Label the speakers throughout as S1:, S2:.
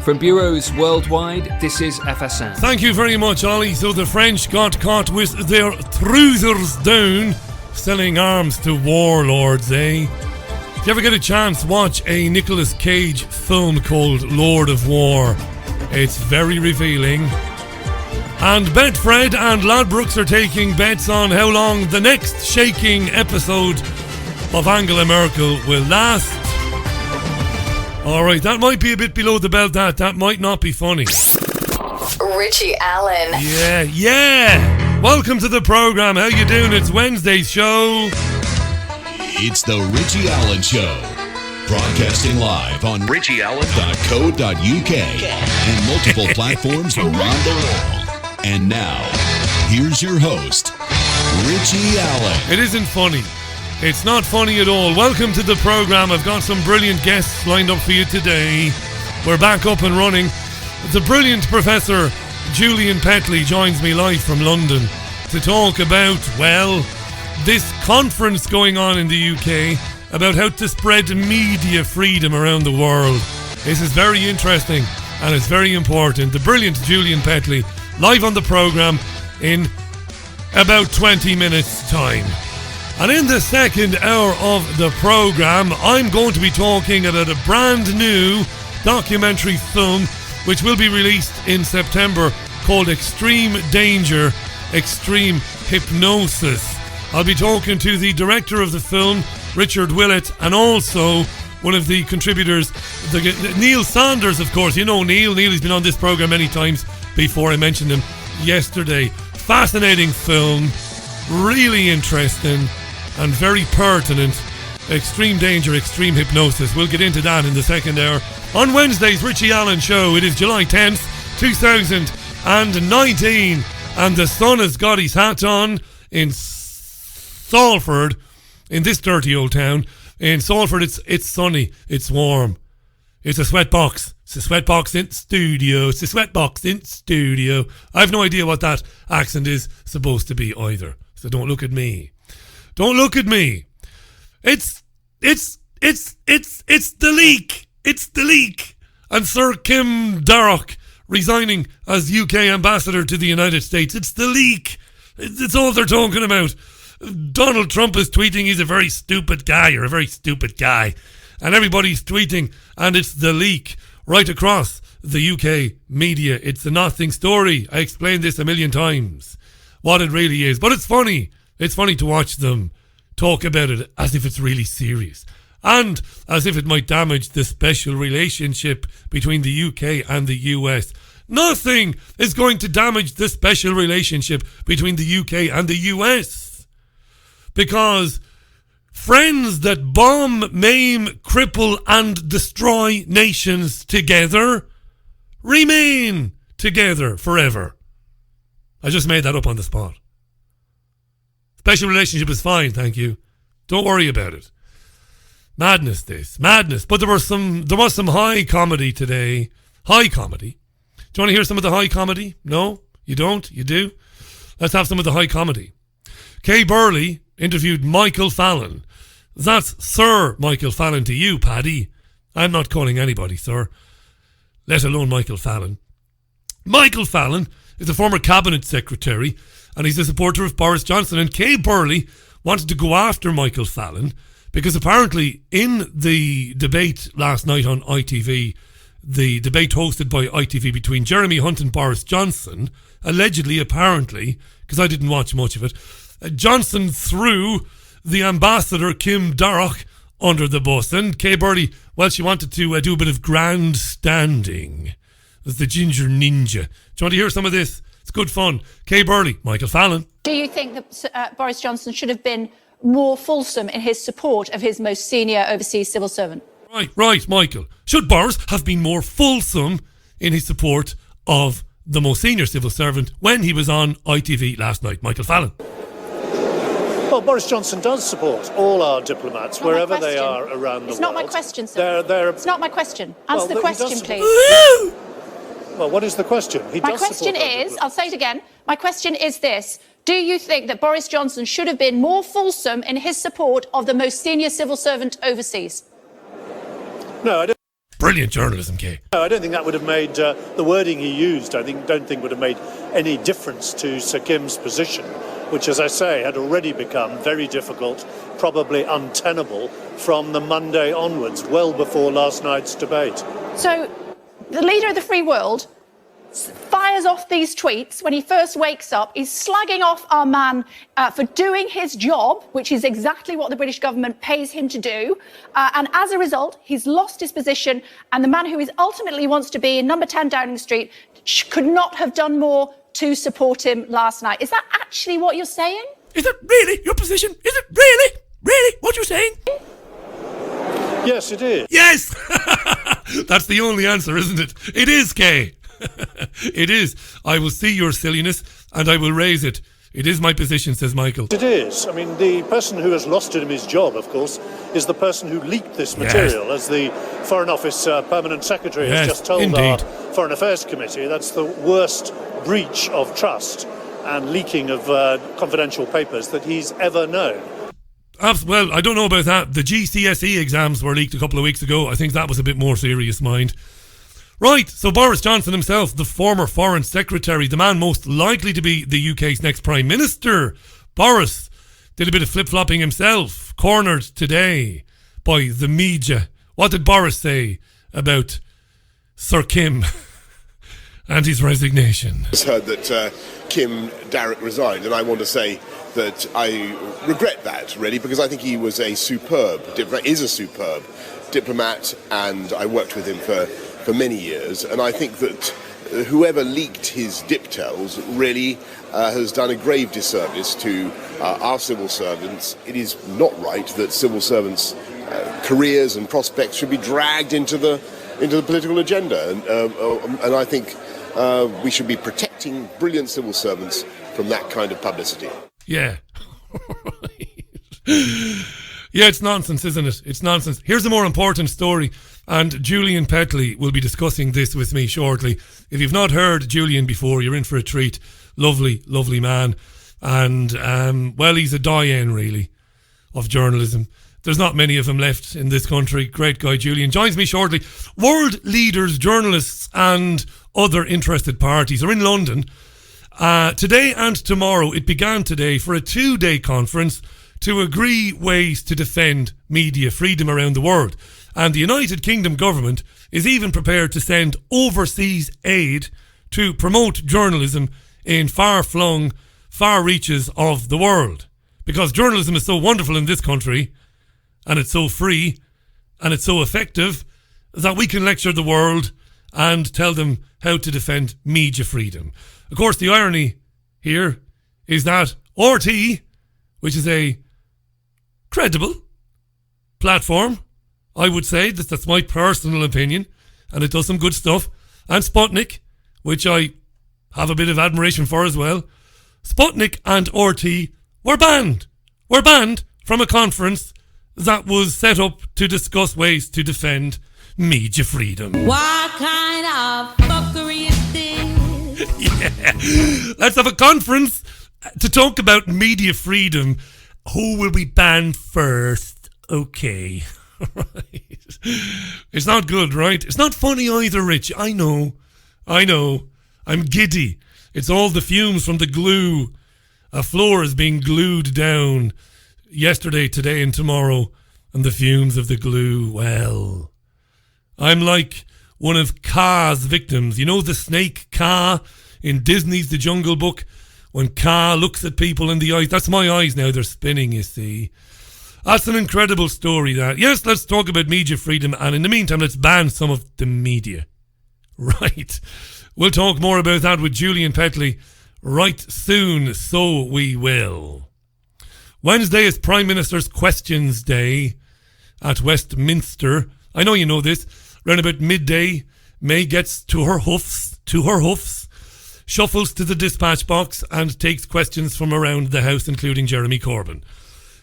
S1: From bureaus worldwide, this is FSN.
S2: Thank you very much, Ollie. So the French got caught with their trousers down, selling arms to warlords, eh? If you ever get a chance, watch a Nicolas Cage film called Lord of War. It's very revealing. And Betfred and Ladbrokes are taking bets on how long the next shaking episode of Angela Merkel will last. Alright, that might be a bit below the belt, that might not be funny.
S3: Richie Allen.
S2: Yeah. Welcome to the programme. How you doing? It's Wednesday's show.
S4: It's the Richie Allen Show. Broadcasting live on richieallen.co.uk and multiple platforms around the world. And now, here's your host, Richie Allen.
S2: It isn't funny. It's not funny at all. Welcome to the programme. I've got some brilliant guests lined up for you today. We're back up and running. The brilliant Professor Julian Petley joins me live from London to talk about, well, this conference going on in the UK about how to spread media freedom around the world. This is very interesting and it's very important. The brilliant Julian Petley live on the programme in about 20 minutes time. And in the second hour of the programme, I'm going to be talking about a brand new documentary film which will be released in September called Extreme Danger, Extreme Hypnosis. I'll be talking to the director of the film, Richard Willett, and also one of the contributors, Neil Saunders, of course. You know Neil. Neil has been on this programme many times before. I mentioned him yesterday. Fascinating film, really interesting and very pertinent. Extreme Danger, Extreme Hypnosis. We'll get into that in the second hour. On Wednesday's Richie Allen Show, it is July 10th, 2019, and the sun has got his hat on in Salford, in this dirty old town. In Salford, it's sunny, it's warm. It's a sweatbox. It's a sweatbox in studio. It's a sweatbox in studio. I have no idea what that accent is supposed to be either. So don't look at me. Don't look at me. It's the leak. It's the leak. And Sir Kim Darroch resigning as UK ambassador to the United States. It's the leak. It's all they're talking about. Donald Trump is tweeting he's a very stupid guy. You're a very stupid guy. And everybody's tweeting, and it's the leak right across the UK media. It's a nothing story. I explained this a million times, what it really is. But it's funny. It's funny to watch them talk about it as if it's really serious. And as if it might damage the special relationship between the UK and the US. Nothing is going to damage the special relationship between the UK and the US. Because friends that bomb, maim, cripple and destroy nations together remain together forever. I just made that up on the spot. Special relationship is fine, thank you. Don't worry about it. Madness this, madness. But there was some high comedy today. High comedy. Do you want to hear some of the high comedy? No? You don't? You do? Let's have some of the high comedy. Kay Burley interviewed Michael Fallon. That's Sir Michael Fallon to you, Paddy. I'm not calling anybody sir, let alone Michael Fallon. Michael Fallon is a former cabinet secretary and he's a supporter of Boris Johnson. And Kay Burley wanted to go after Michael Fallon because apparently in the debate last night on ITV, the debate hosted by ITV between Jeremy Hunt and Boris Johnson, allegedly, apparently, because I didn't watch much of it, Johnson threw the ambassador Kim Darroch under the bus. And Kay Burley, well, she wanted to do a bit of grandstanding as the ginger ninja. Do you want to hear some of this? It's good fun. Kay Burley, Michael Fallon.
S5: Do you think that Boris Johnson should have been more fulsome in his support of his most senior overseas civil servant?
S2: Right, Michael. Should Boris have been more fulsome in his support of the most senior civil servant when he was on ITV last night? Michael Fallon.
S6: Well, Boris Johnson does support all our diplomats wherever they are around the world.
S5: It's not my question, sir. It's not my question. Answer the question, please.
S6: Well, what is the question?
S5: My question is, I'll say it again, my question is this. Do you think that Boris Johnson should have been more fulsome in his support of the most senior civil servant overseas?
S6: No, I don't.
S2: Brilliant journalism, Kay.
S6: No, I don't think that would have made the wording he used. Don't think would have made any difference to Sir Kim's position, which, as I say, had already become very difficult, probably untenable from the Monday onwards, well before last night's debate.
S5: So, the leader of the free world fires off these tweets when he first wakes up. He's slagging off our man for doing his job, which is exactly what the British government pays him to do. And as a result, he's lost his position. And the man who is ultimately wants to be in number 10 Downing Street could not have done more to support him last night. Is that actually what you're saying?
S2: Is it really your position? Is it really what you're saying?
S6: Yes, it is.
S2: Yes! That's the only answer, isn't it? It is, Kay. It is. I will see your silliness and I will raise it. It is my position, says Michael.
S6: It is. I mean, the person who has lost him his job, of course, is the person who leaked this material, as the Foreign Office Permanent Secretary has just told our Foreign Affairs Committee. That's the worst breach of trust and leaking of confidential papers that he's ever known.
S2: Well, I don't know about that. The GCSE exams were leaked a couple of weeks ago. I think that was a bit more serious, mind. Right, so Boris Johnson himself, the former Foreign Secretary, the man most likely to be the UK's next Prime Minister, Boris, did a bit of flip-flopping himself, cornered today by the media. What did Boris say about Sir Kim and his resignation?
S7: I heard that Kim Darroch resigned, and I want to say that I regret that, really, because I think he was a superb diplomat, and I worked with him for many years, and I think that whoever leaked his diptels really has done a grave disservice to our civil servants. It is not right that civil servants' careers and prospects should be dragged into the political agenda, and I think we should be protecting brilliant civil servants from that kind of publicity.
S2: Yeah. Yeah, it's nonsense, isn't it? It's nonsense. Here's a more important story, and Julian Petley will be discussing this with me shortly. If you've not heard Julian before, you're in for a treat. Lovely, lovely man. And, well, he's a die-in, really, of journalism. There's not many of them left in this country. Great guy, Julian. Joins me shortly. World leaders, journalists, and other interested parties are in London today and tomorrow. It began today for a 2-day conference to agree ways to defend media freedom around the world. And the United Kingdom government is even prepared to send overseas aid to promote journalism in far-flung, far reaches of the world. Because journalism is so wonderful in this country, and it's so free, and it's so effective, that we can lecture the world and tell them how to defend media freedom. Of course, the irony here is that RT, which is a credible platform, I would say, that's my personal opinion, and it does some good stuff, and Sputnik, which I have a bit of admiration for as well. Sputnik and RT were banned from a conference that was set up to discuss ways to defend media freedom.
S8: What kind of fuckery is this?
S2: Yeah, let's have a conference to talk about media freedom. Who will we ban first? Okay. Right. It's not good, right? It's not funny either, Rich. I know. I'm giddy. It's all the fumes from the glue. A floor is being glued down yesterday, today and tomorrow, and the fumes of the glue, well, I'm like one of Kaa's victims. You know the snake Kaa in Disney's The Jungle Book? When Kaa looks at people in the eyes, that's my eyes now, they're spinning, you see. That's an incredible story, that. Yes, let's talk about media freedom, and in the meantime, let's ban some of the media. Right. We'll talk more about that with Julian Petley right soon, so we will. Wednesday is Prime Minister's Questions Day at Westminster. I know you know this. Around about midday, May gets to her hoofs, shuffles to the dispatch box and takes questions from around the house, including Jeremy Corbyn.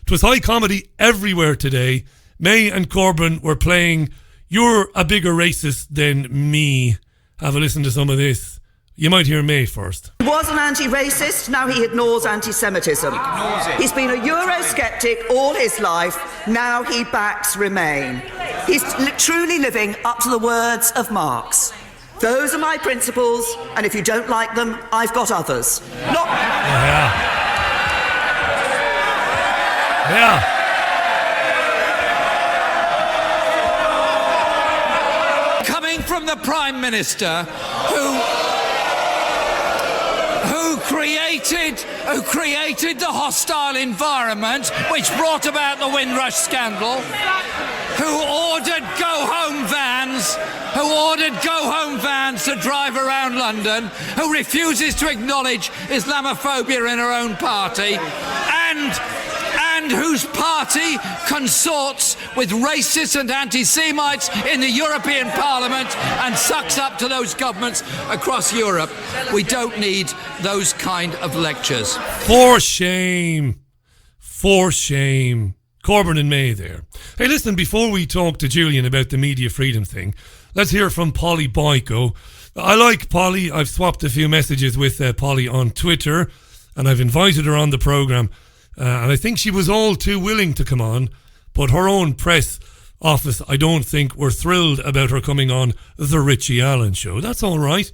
S2: 'Twas high comedy everywhere today. May and Corbyn were playing You're a Bigger Racist Than Me. Have a listen to some of this. You might hear May first.
S9: He was an anti-racist, now he ignores anti-Semitism. He's been a Eurosceptic all his life, now he backs Remain. He's truly living up to the words of Marx. Those are my principles, and if you don't like them, I've got others. Not...
S2: Yeah.
S10: Coming from the Prime Minister who created the hostile environment which brought about the Windrush scandal, who ordered go-home vans to drive around London, who refuses to acknowledge Islamophobia in her own party, and whose party consorts with racists and anti-Semites in the European Parliament and sucks up to those governments across Europe. We don't need those kind of lectures.
S2: For shame. For shame. Corbyn and May there. Hey, listen, before we talk to Julian about the media freedom thing, let's hear from Polly Boyko. I like Polly. I've swapped a few messages with Polly on Twitter, and I've invited her on the programme. And I think she was all too willing to come on, but her own press office, I don't think, were thrilled about her coming on the Richie Allen show. That's all right.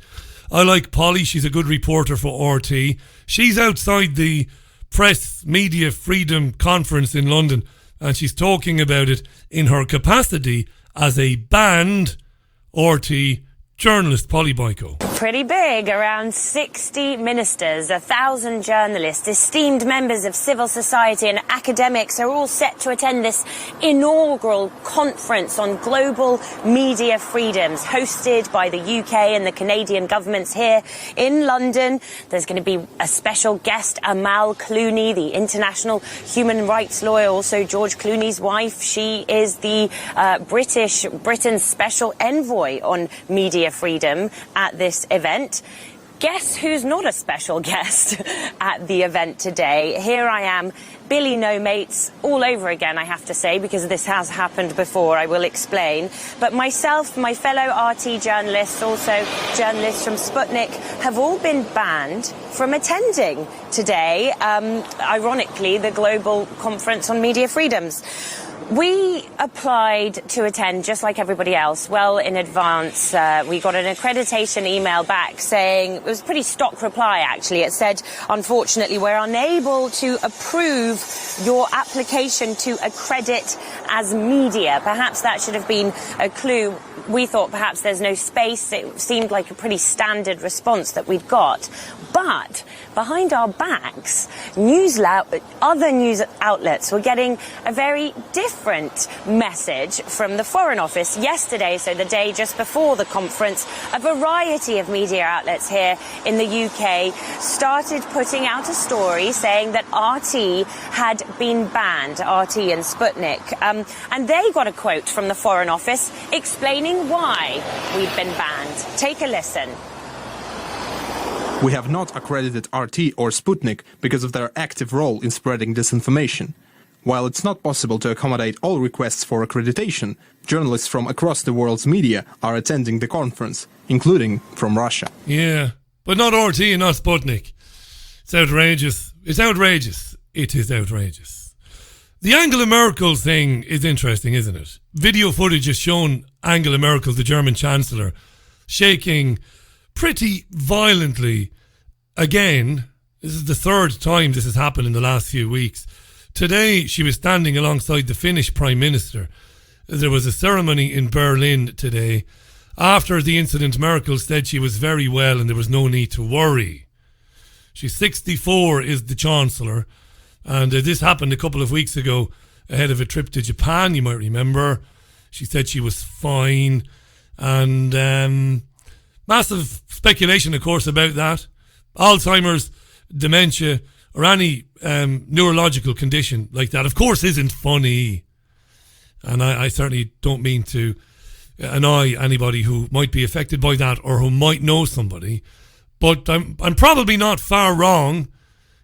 S2: I like Polly. She's a good reporter for RT. She's outside the Press Media Freedom Conference in London, and she's talking about it in her capacity as a banned RT journalist. Polly Boyko.
S11: Pretty big, around 60 ministers, 1,000 journalists, esteemed members of civil society and academics are all set to attend this inaugural conference on global media freedoms hosted by the UK and the Canadian governments here in London. There's going to be a special guest, Amal Clooney, the international human rights lawyer, also George Clooney's wife. She is the Britain's special envoy on media freedom at this event. Guess who's not a special guest at the event today? Here I am, Billy No Mates, all over again, I have to say, because this has happened before. I will explain. But myself, my fellow RT journalists, also journalists from Sputnik, have all been banned from attending today, ironically, the global conference on media freedoms. We applied to attend just like everybody else, well in advance. We got an accreditation email back saying, it was a pretty stock reply actually, it said, unfortunately, we're unable to approve your application to accredit as media. Perhaps that should have been a clue. We thought perhaps there's no space. It seemed like a pretty standard response that we'd got. But behind our backs, other news outlets were getting a very different message from the Foreign Office. Yesterday, so the day just before the conference, a variety of media outlets here in the UK started putting out a story saying that RT had been banned, RT and Sputnik. And they got a quote from the Foreign Office explaining why we'd been banned. Take a listen.
S12: We have not accredited RT or Sputnik because of their active role in spreading disinformation. While it's not possible to accommodate all requests for accreditation, journalists from across the world's media are attending the conference, including from Russia.
S2: Yeah, but not RT and not Sputnik. It's outrageous. It's outrageous. It is outrageous. The Angela Merkel thing is interesting, isn't it? Video footage has shown Angela Merkel, the German Chancellor, shaking pretty violently again. This is the third time this has happened in the last few weeks. Today, she was standing alongside the Finnish Prime Minister. There was a ceremony in Berlin today. After the incident, Merkel said she was very well and there was no need to worry. She's 64, is the Chancellor. And this happened a couple of weeks ago ahead of a trip to Japan, you might remember. She said she was fine. And massive speculation, of course, about that. Alzheimer's, dementia, or any neurological condition like that, of course, isn't funny. And I certainly don't mean to annoy anybody who might be affected by that or who might know somebody. But I'm probably not far wrong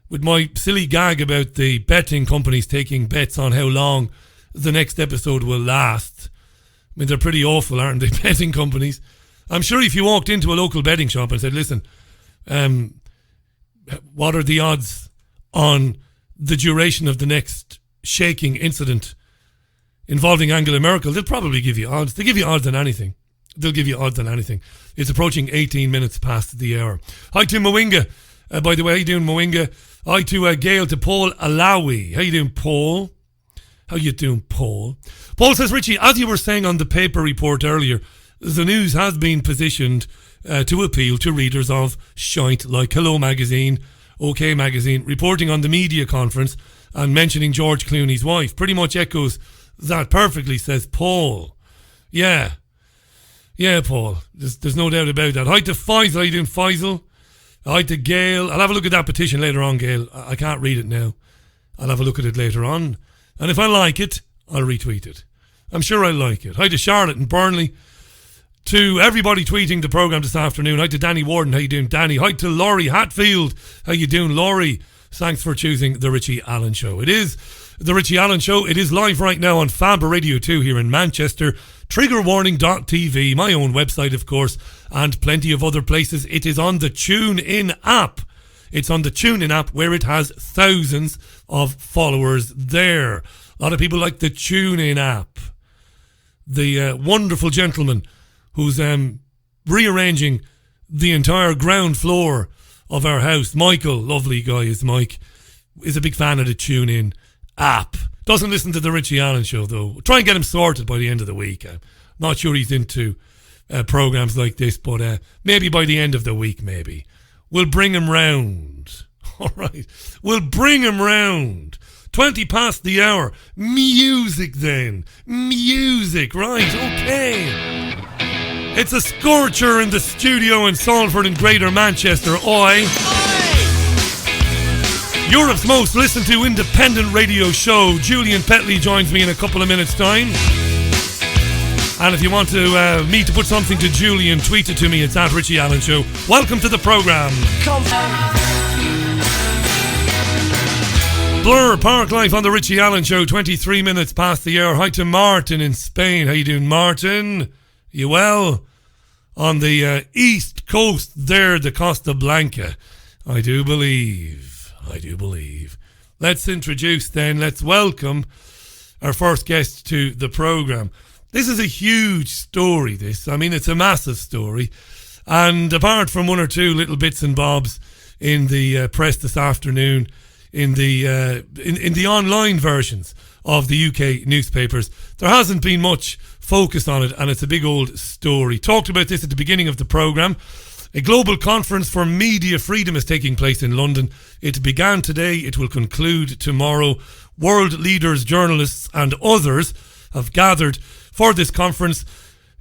S2: with my silly gag about the betting companies taking bets on how long the next episode will last. I mean, they're pretty awful, aren't they, betting companies? I'm sure if you walked into a local betting shop and said, listen, what are the odds on the duration of the next shaking incident involving Angela Merkel, they'll probably give you odds. They give you odds on anything. They'll give you odds on anything. It's approaching 18 minutes past the hour. Hi to Mwinga. By the way, how you doing, Mwinga? Hi to Gail, to Paul Alawi. How you doing, Paul? How you doing, Paul? Paul says, Richie, as you were saying on the paper report earlier, the news has been positioned to appeal to readers of shite like Hello Magazine, OK Magazine, reporting on the media conference and mentioning George Clooney's wife. Pretty much echoes that perfectly, says Paul. Yeah, Paul. There's no doubt about that. Hi to Faisal. How you doing, Faisal? Hi to Gail. I'll have a look at that petition later on, Gail. I can't read it now. I'll have a look at it later on. And if I like it, I'll retweet it. I'm sure I'll like it. Hi to Charlotte and Burnley. To everybody tweeting the programme this afternoon. Hi to Danny Warden. How you doing, Danny? Hi to Laurie Hatfield. How you doing, Laurie? Thanks for choosing The Richie Allen Show. It is The Richie Allen Show. It is live right now on Fab Radio 2 here in Manchester. Triggerwarning.tv, my own website, of course, and plenty of other places. It is on the TuneIn app. It's on the TuneIn app where it has thousands of followers there. A lot of people like the TuneIn app. The wonderful gentleman who's rearranging the entire ground floor of our house, Michael, lovely guy is Mike, is a big fan of the TuneIn app. Doesn't listen to the Richie Allen Show, though. Try and get him sorted by the end of the week. I'm not sure he's into programmes like this, but maybe by the end of the week, maybe. We'll bring him round. All right. We'll bring him round. 20 past the hour. Music, then. Music, right, okay. It's a scorcher in the studio in Salford and Greater Manchester. Oi. Europe's most listened to independent radio show. Julian Petley joins me in a couple of minutes' time. And if you want me to put something to Julian, tweet it to me. It's at Richie Allen Show. Welcome to the programme. Blur, Park Life on the Richie Allen Show. 23 minutes past the hour. Hi to Martin in Spain. How you doing, Martin? You well? On the east coast there, the Costa Blanca. I do believe. Let's introduce then, let's welcome our first guest to the programme. This is a huge story, this. I mean, it's a massive story. And apart from one or two little bits and bobs in the press this afternoon, in the online versions of the UK newspapers, there hasn't been much focus on it, and it's a big old story. Talked about this at the beginning of the programme. A global conference for media freedom is taking place in London. It began today. It will conclude tomorrow. World leaders, journalists and others have gathered for this conference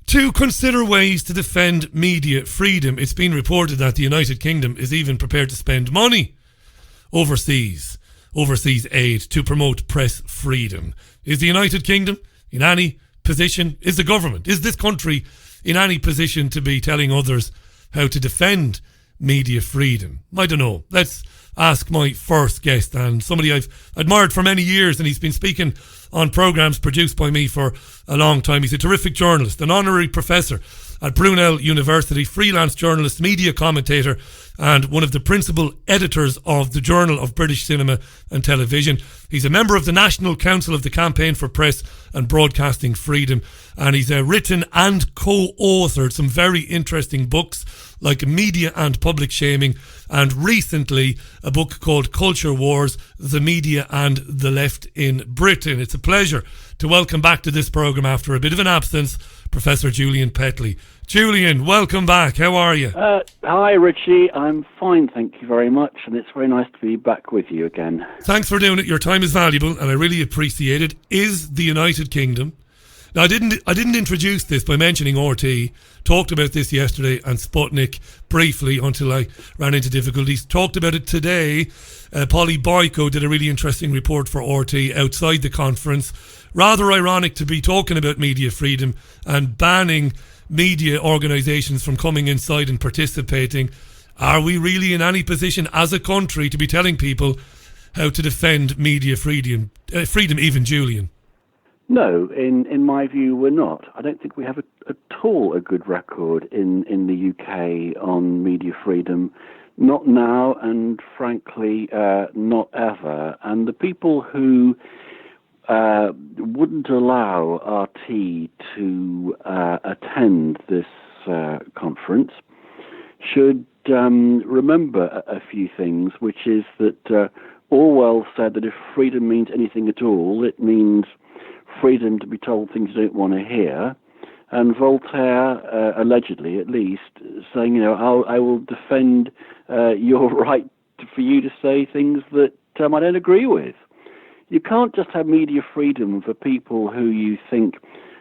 S2: to consider ways to defend media freedom. It's been reported that the United Kingdom is even prepared to spend money overseas aid to promote press freedom. Is the United Kingdom in any position? Is the government, is this country in any position to be telling others how to defend media freedom? I don't know. Let's ask my first guest, and somebody I've admired for many years, and he's been speaking on programmes produced by me for a long time. He's a terrific journalist, an honorary professor at Brunel University, freelance journalist, media commentator, and one of the principal editors of the Journal of British Cinema and Television. He's a member of the National Council of the Campaign for Press and Broadcasting Freedom, and he's written and co-authored some very interesting books like Media and Public Shaming, and recently a book called Culture Wars, The Media and the Left in Britain. It's a pleasure to welcome back to this programme after a bit of an absence, Professor Julian Petley. Julian, welcome back. How are you?
S13: Hi, Richie. I'm fine, thank you very much, and it's very nice to be back with you again.
S2: Thanks for doing it. Your time is valuable, and I really appreciate it. Is the United Kingdom... Now, I didn't introduce this by mentioning RT. Talked about this yesterday, and Sputnik briefly until I ran into difficulties. Talked about it today. Polly Boyko did a really interesting report for RT outside the conference. Rather ironic to be talking about media freedom and banning media organisations from coming inside and participating. Are we really in any position as a country to be telling people how to defend media freedom, even Julian?
S13: No, in my view, we're not. I don't think we have at all a good record in the UK on media freedom. Not now, and frankly, not ever. And the people who wouldn't allow RT to attend this conference should remember a few things, which is that Orwell said that if freedom means anything at all, it means freedom to be told things you don't want to hear. And Voltaire, allegedly at least, saying, I will defend your right for you to say things that I don't agree with. You can't just have media freedom for people who you think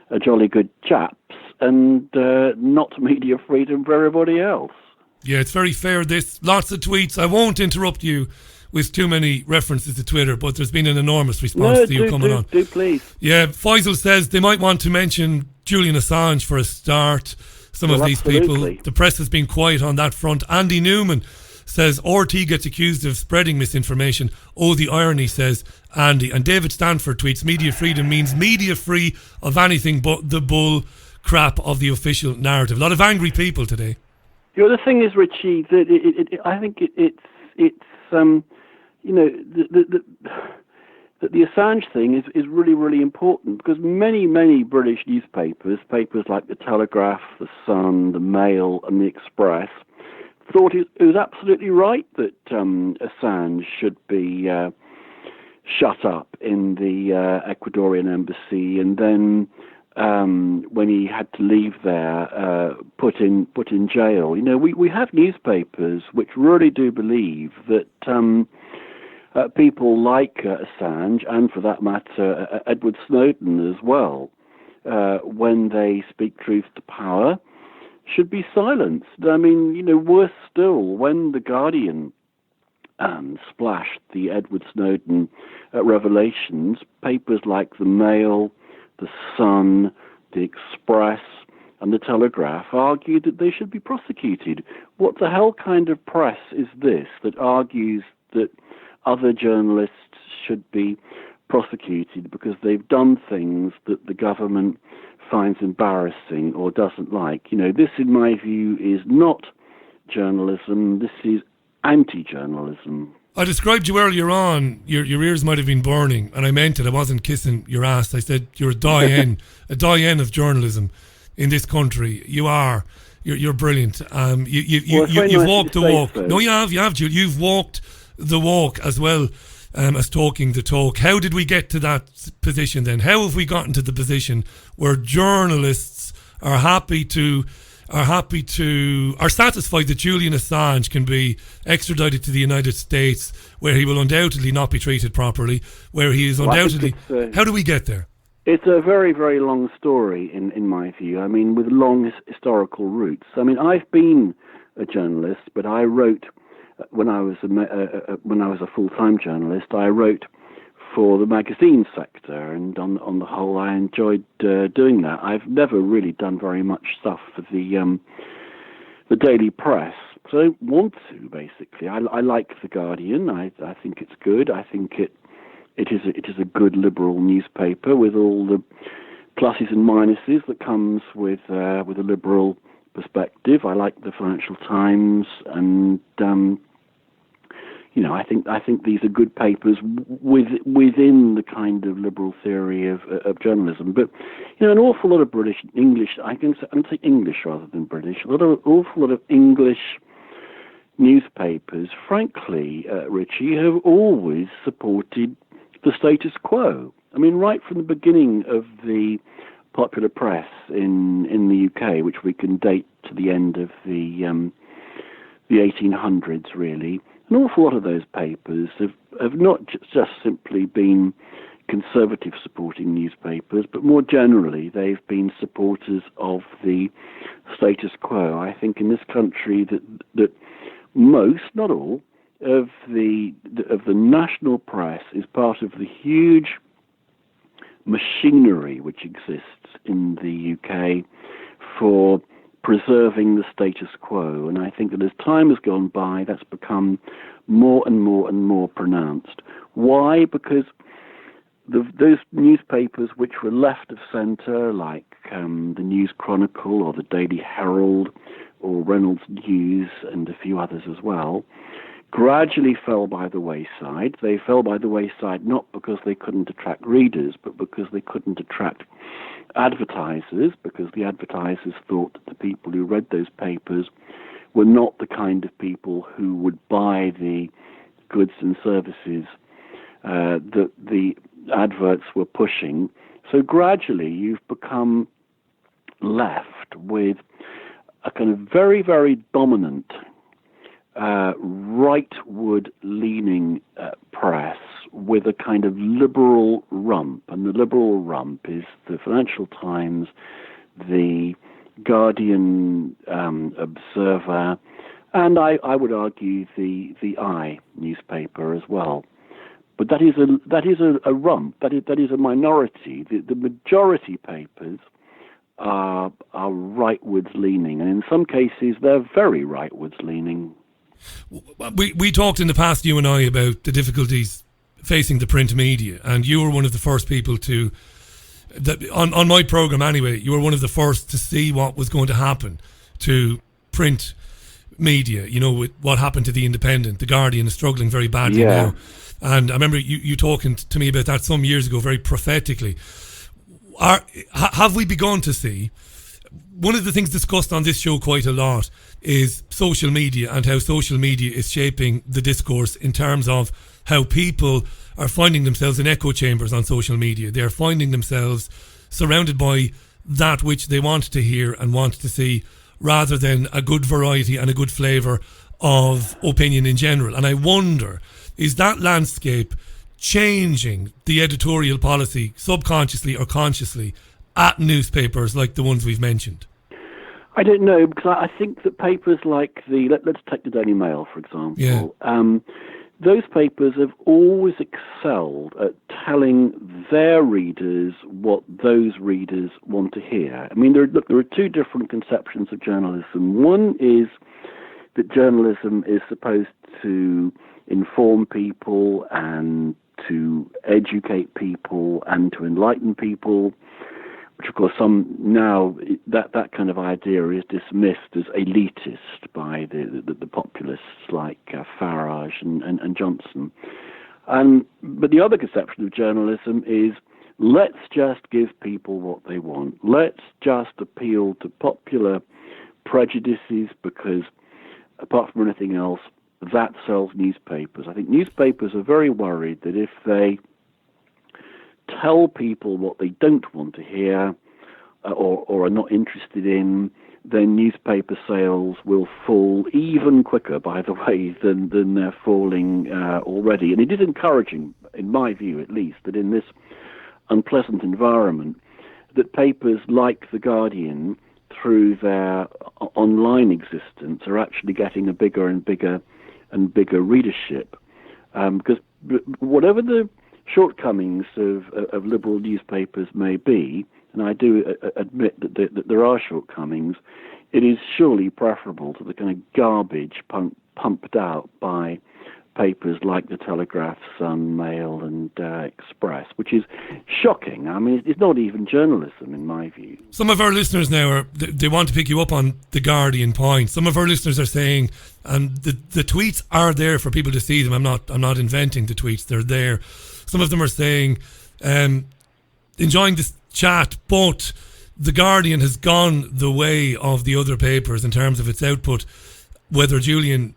S13: are jolly good chaps and not media freedom for everybody else.
S2: Yeah, it's very fair. There's lots of tweets. I won't interrupt you with too many references to Twitter, but there's been an enormous response to you coming on.
S13: Do please.
S2: Yeah, Faisal says they might want to mention Julian Assange for a start. Some of these people. The press has been quiet on that front. Andy Newman says RT gets accused of spreading misinformation. Oh, the irony, says Andy. And David Stanford tweets, media freedom means media free of anything but the bull crap of the official narrative. A lot of angry people today.
S13: The thing is, Richie, that I think it's that the Assange thing is really, really important, because many British newspapers, papers like the Telegraph, the Sun, the Mail and the Express, thought it was absolutely right that Assange should be shut up in the Ecuadorian embassy, and then when he had to leave there, put in jail. We have newspapers which really do believe that people like Assange, and for that matter Edward Snowden as well, when they speak truth to power, should be silenced. I mean, worse still, when The Guardian splashed the Edward Snowden revelations, papers like the Mail, the Sun, the Express and the Telegraph argued that they should be prosecuted. What the hell kind of press is this that argues that other journalists should be prosecuted because they've done things that the government finds embarrassing or doesn't like? This, in my view, is not journalism. This is anti-journalism.
S2: I described you earlier on, your ears might have been burning, and I meant it. I wasn't kissing your ass. I said you're a doyen, a doyen of journalism in this country. You are. You're brilliant. You've walked the walk. So. No, you have, Jude. You've walked the walk as well as talking the talk. How did we get to that position then? How have we gotten to the position where journalists are satisfied that Julian Assange can be extradited to the United States, where he will undoubtedly not be treated properly, where he is undoubtedly... how do we get there?
S13: It's a very, very long story, in my view. I mean, with long historical roots. I mean, I've been a journalist, but I wrote, when I was a full-time journalist, I wrote for the magazine sector, and on the whole, I enjoyed doing that. I've never really done very much stuff for the daily press, so I don't want to. Basically, I like The Guardian. I think it's good. I think it is a good liberal newspaper with all the pluses and minuses that comes with a liberal perspective. I like the Financial Times, and I think these are good papers within the kind of liberal theory of journalism. But an awful lot of British English, I'm going to say English rather than British, awful lot of English newspapers, frankly, Richie, have always supported the status quo. I mean, right from the beginning of the popular press in the UK, which we can date to the end of the 1800s, really. An awful lot of those papers have not just simply been conservative supporting newspapers, but more generally they've been supporters of the status quo. I think in this country that most, not all, of the national press is part of the huge machinery which exists in the UK for preserving the status quo. And I think that as time has gone by, that's become more and more pronounced. Why? Because those newspapers which were left of centre, like the News Chronicle or the Daily Herald, or Reynolds News and a few others as well, gradually fell by the wayside. They fell by the wayside not because they couldn't attract readers, but because they couldn't attract advertisers, because the advertisers thought that the people who read those papers were not the kind of people who would buy the goods and services that the adverts were pushing. So gradually you've become left with a kind of very, very dominant rightward-leaning press with a kind of liberal rump. And the liberal rump is the Financial Times, the Guardian, Observer, and I would argue the I newspaper as well. But that is a rump. That is a minority. The majority papers are rightwards leaning, and in some cases they're very rightwards leaning.
S2: We talked in the past, you and I, about the difficulties facing the print media, and you were one of the first people to, on my programme anyway, you were one of the first to see what was going to happen to print media, you know, with what happened to the Independent. The Guardian is struggling very badly now. And I remember you talking to me about that some years ago, very prophetically. Have we begun to see, one of the things discussed on this show quite a lot is social media and how social media is shaping the discourse in terms of how people are finding themselves in echo chambers on social media. They're finding themselves surrounded by that which they want to hear and want to see, rather than a good variety and a good flavour of opinion in general. And I wonder, is that landscape changing the editorial policy subconsciously or consciously at newspapers like the ones we've mentioned?
S13: I don't know, because I think that papers like let's take the Daily Mail, for example.
S2: Yeah.
S13: Those papers have always excelled at telling their readers what those readers want to hear. I mean, there are two different conceptions of journalism. One is that journalism is supposed to inform people and to educate people and to enlighten people, which of course that kind of idea is dismissed as elitist by the populists like Farage and Johnson. But the other conception of journalism is, let's just give people what they want. Let's just appeal to popular prejudices, because apart from anything else, that sells newspapers. I think newspapers are very worried that if they tell people what they don't want to hear or are not interested in, then newspaper sales will fall even quicker, by the way, than they're falling already. And it is encouraging, in my view at least, that in this unpleasant environment, that papers like The Guardian, through their online existence, are actually getting a bigger and bigger and bigger readership. Because whatever the shortcomings of liberal newspapers may be, and I do admit that there are shortcomings, it is surely preferable to the kind of garbage pumped out by papers like the Telegraph, Sun, Mail and Express, which is shocking. I mean, it's not even journalism in my view.
S2: Some of our listeners now they want to pick you up on the Guardian point. Some of our listeners are saying, and the tweets are there for people to see them. I'm not inventing the tweets, they're there. Some of them are saying, enjoying this chat, but the Guardian has gone the way of the other papers in terms of its output, whether Julian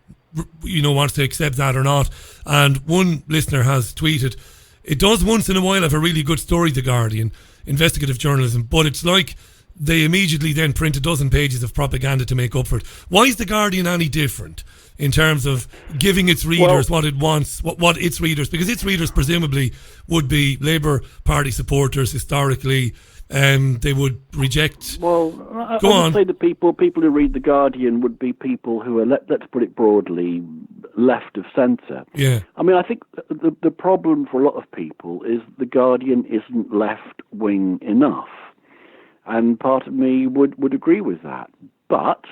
S2: wants to accept that or not. And one listener has tweeted, it does once in a while have a really good story, The Guardian, investigative journalism, but it's like they immediately then print a dozen pages of propaganda to make up for it. Why is The Guardian any different in terms of giving its readers what it wants, what its readers, because its readers presumably would be Labour Party supporters historically, they would reject... Well,
S13: I would say that people who read The Guardian would be people who are, let's put it broadly, left of centre.
S2: Yeah.
S13: I mean, I think the problem for a lot of people is The Guardian isn't left-wing enough. And part of me would agree with that. But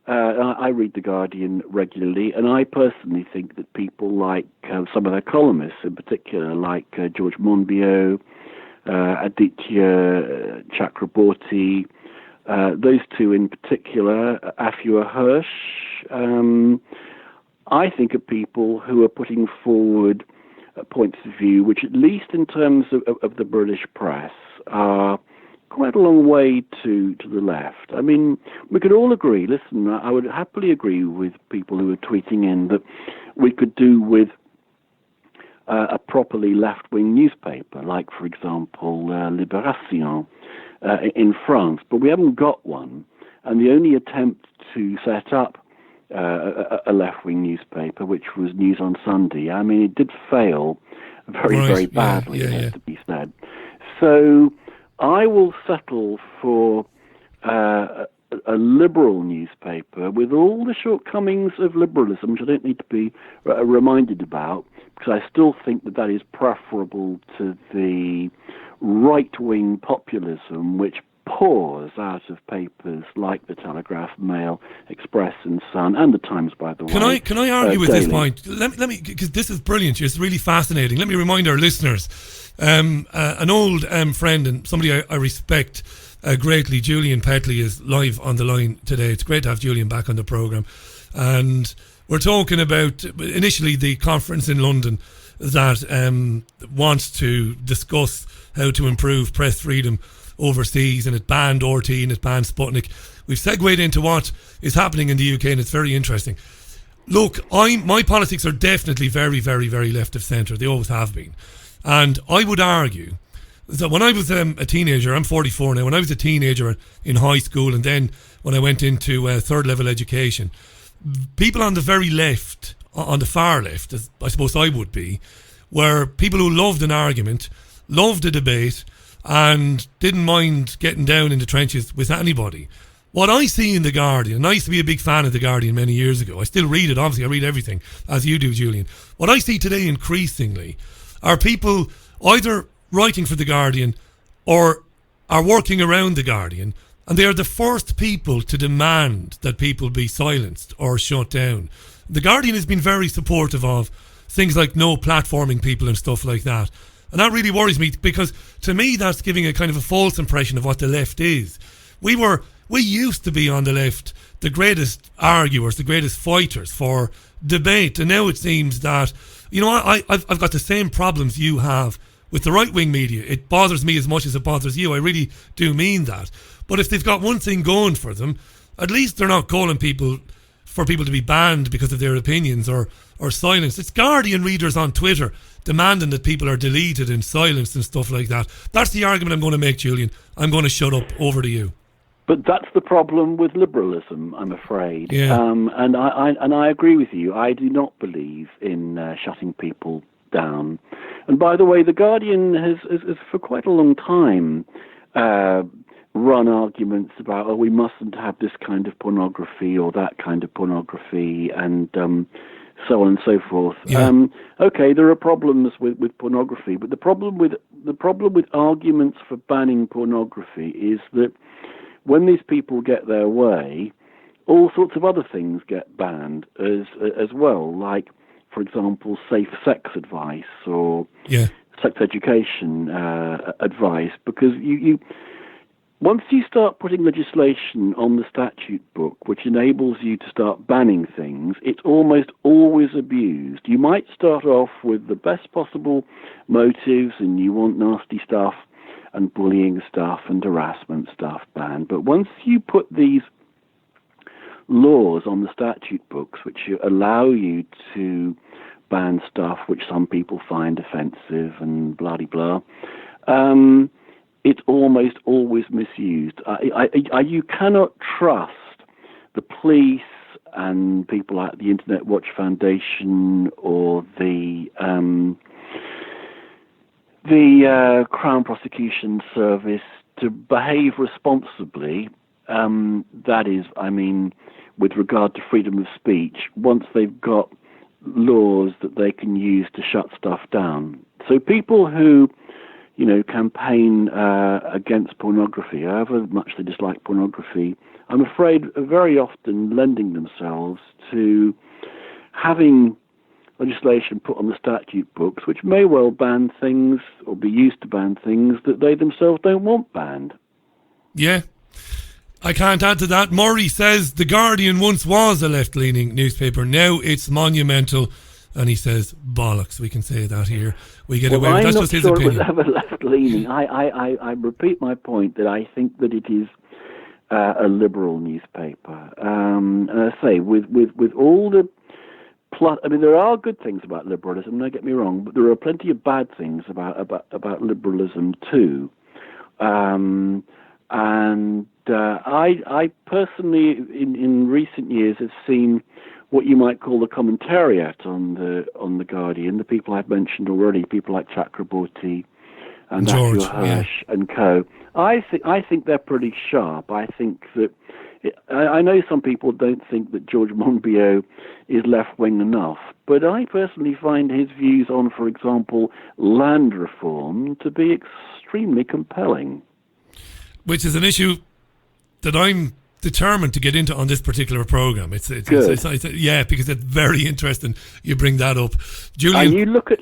S13: I read The Guardian regularly, and I personally think that people like some of their columnists in particular, like George Monbiot, Aditya Chakraborty, those two in particular, Afua Hirsch, I think are people who are putting forward points of view which, at least in terms of the British press, are quite a long way to the left. I mean, we could all agree, listen, I would happily agree with people who are tweeting in that we could do with a properly left-wing newspaper, like, for example, Libération in France, but we haven't got one. And the only attempt to set up a left-wing newspaper, which was News on Sunday, I mean, it did fail very badly, it has to be said. So I will settle for a liberal newspaper with all the shortcomings of liberalism, which I don't need to be reminded about, because I still think that is preferable to the right-wing populism which pours out of papers like the Telegraph, Mail, Express and Sun, and the Times, by the way.
S2: Can I argue with
S13: daily.
S2: this point? Let me, because this is brilliant. It's really fascinating. Let me remind our listeners, an old friend and somebody I respect greatly, Julian Petley, is live on the line today. It's great to have Julian back on the programme. And we're talking about, initially, the conference in London that wants to discuss how to improve press freedom overseas, and it banned RT and it banned Sputnik. We've segued into what is happening in the UK, and it's very interesting. Look, my politics are definitely very, very, very left of centre. They always have been. And I would argue that when I was a teenager, I'm 44 now, when I was a teenager in high school, and then when I went into third level education, people on the very left, on the far left, as I suppose I would be, were people who loved an argument, loved a debate, and didn't mind getting down in the trenches with anybody. What I see in The Guardian, and I used to be a big fan of The Guardian many years ago, I still read it, obviously I read everything, as you do, Julian. What I see today increasingly are people either writing for The Guardian or are working around The Guardian, and they are the first people to demand that people be silenced or shut down. The Guardian has been very supportive of things like no platforming people and stuff like that. And that really worries me, because to me that's giving a kind of a false impression of what the left is. We used to be on the left the greatest arguers, the greatest fighters for debate, and now it seems that, you know, I've got the same problems you have with the right-wing media. It bothers me as much as it bothers you. I really do mean that. But if they've got one thing going for them, at least they're not calling for people to be banned because of their opinions or silenced. It's Guardian readers on Twitter demanding that people are deleted and silenced and stuff like that. That's the argument I'm going to make, Julian. I'm going to shut up. Over to you.
S13: But that's the problem with liberalism, I'm afraid.
S2: Yeah.
S13: And I agree with you. I do not believe in shutting people down. And by the way, The Guardian has for quite a long time run arguments about, we mustn't have this kind of pornography or that kind of pornography, and so on and so forth.
S2: Yeah.
S13: Okay, there are problems with pornography, but the problem with arguments for banning pornography is that when these people get their way, all sorts of other things get banned as well, like, for example, safe sex advice or sex education advice, because you once you start putting legislation on the statute book which enables you to start banning things, it's almost always abused. You might start off with the best possible motives and you want nasty stuff and bullying stuff and harassment stuff banned, but once you put these laws on the statute books which allow you to ban stuff which some people find offensive and blah-de-blah, it's almost always misused. You cannot trust the police and people like the Internet Watch Foundation or the Crown Prosecution Service to behave responsibly. That is, I mean, with regard to freedom of speech, once they've got laws that they can use to shut stuff down. So people who, you know, campaign against pornography, however much they dislike pornography, I'm afraid are very often lending themselves to having legislation put on the statute books which may well ban things or be used to ban things that they themselves don't want banned.
S2: Yeah. I can't add to that. Murray says The Guardian once was a left-leaning newspaper. Now it's monumental. And he says, bollocks. We can say that here. We get away with that's just his opinion.
S13: I'm not sure it was ever left-leaning. I repeat my point that I think that it is a liberal newspaper. And I say, with all the plot, I mean, there are good things about liberalism, don't get me wrong, but there are plenty of bad things about liberalism too. I personally, in recent years, have seen what you might call the commentariat on the Guardian. The people I've mentioned already, people like Chakraborty and George Hirsch and co. I think they're pretty sharp. I think that I know some people don't think that George Monbiot is left-wing enough, but I personally find his views on, for example, land reform to be extremely compelling.
S2: Which is an issue that I'm determined to get into on this particular program. It's yeah, because it's very interesting. You bring that up, Julian.
S13: And you look at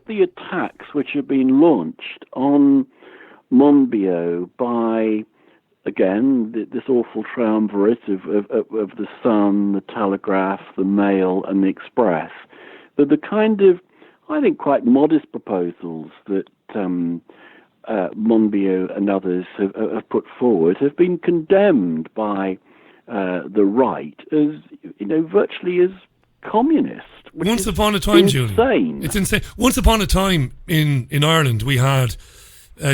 S13: the attacks which have been launched on Monbiot by, again, this awful triumvirate of the Sun, the Telegraph, the Mail, and the Express. The kind of, I think, quite modest proposals that Monbiot and others have put forward have been condemned by the right as, virtually as communist.
S2: Once upon a time,
S13: insane.
S2: Julian. It's insane. Once upon a time in Ireland, we had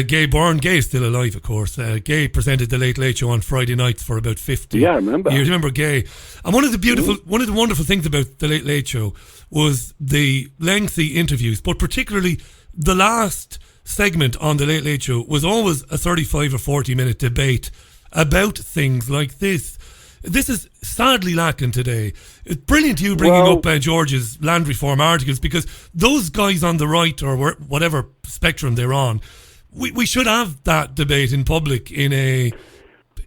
S2: Gay Byrne. Gay is still alive, of course. Gay presented the Late Late Show on Friday nights for about 50
S13: years. I remember.
S2: You remember Gay. And one of the wonderful things about the Late Late Show was the lengthy interviews, but particularly the last segment on the Late Late Show was always a 35 or 40 minute debate about things like this. This is sadly lacking today. It's brilliant you bringing up George's land reform articles, because those guys on the right, or whatever spectrum they're on, we should have that debate in public in a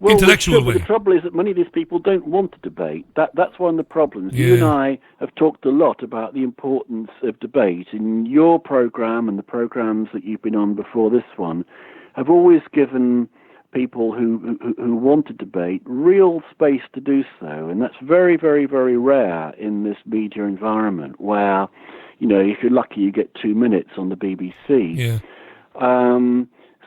S2: intellectual way.
S13: The trouble is that many of these people don't want to debate. That's one of the problems. Yeah. You and I have talked a lot about the importance of debate. In your program and the programs that you've been on before this one have always given people who want to debate real space to do so. And that's very, very, very rare in this media environment where, if you're lucky, you get 2 minutes on the BBC.
S2: Yeah.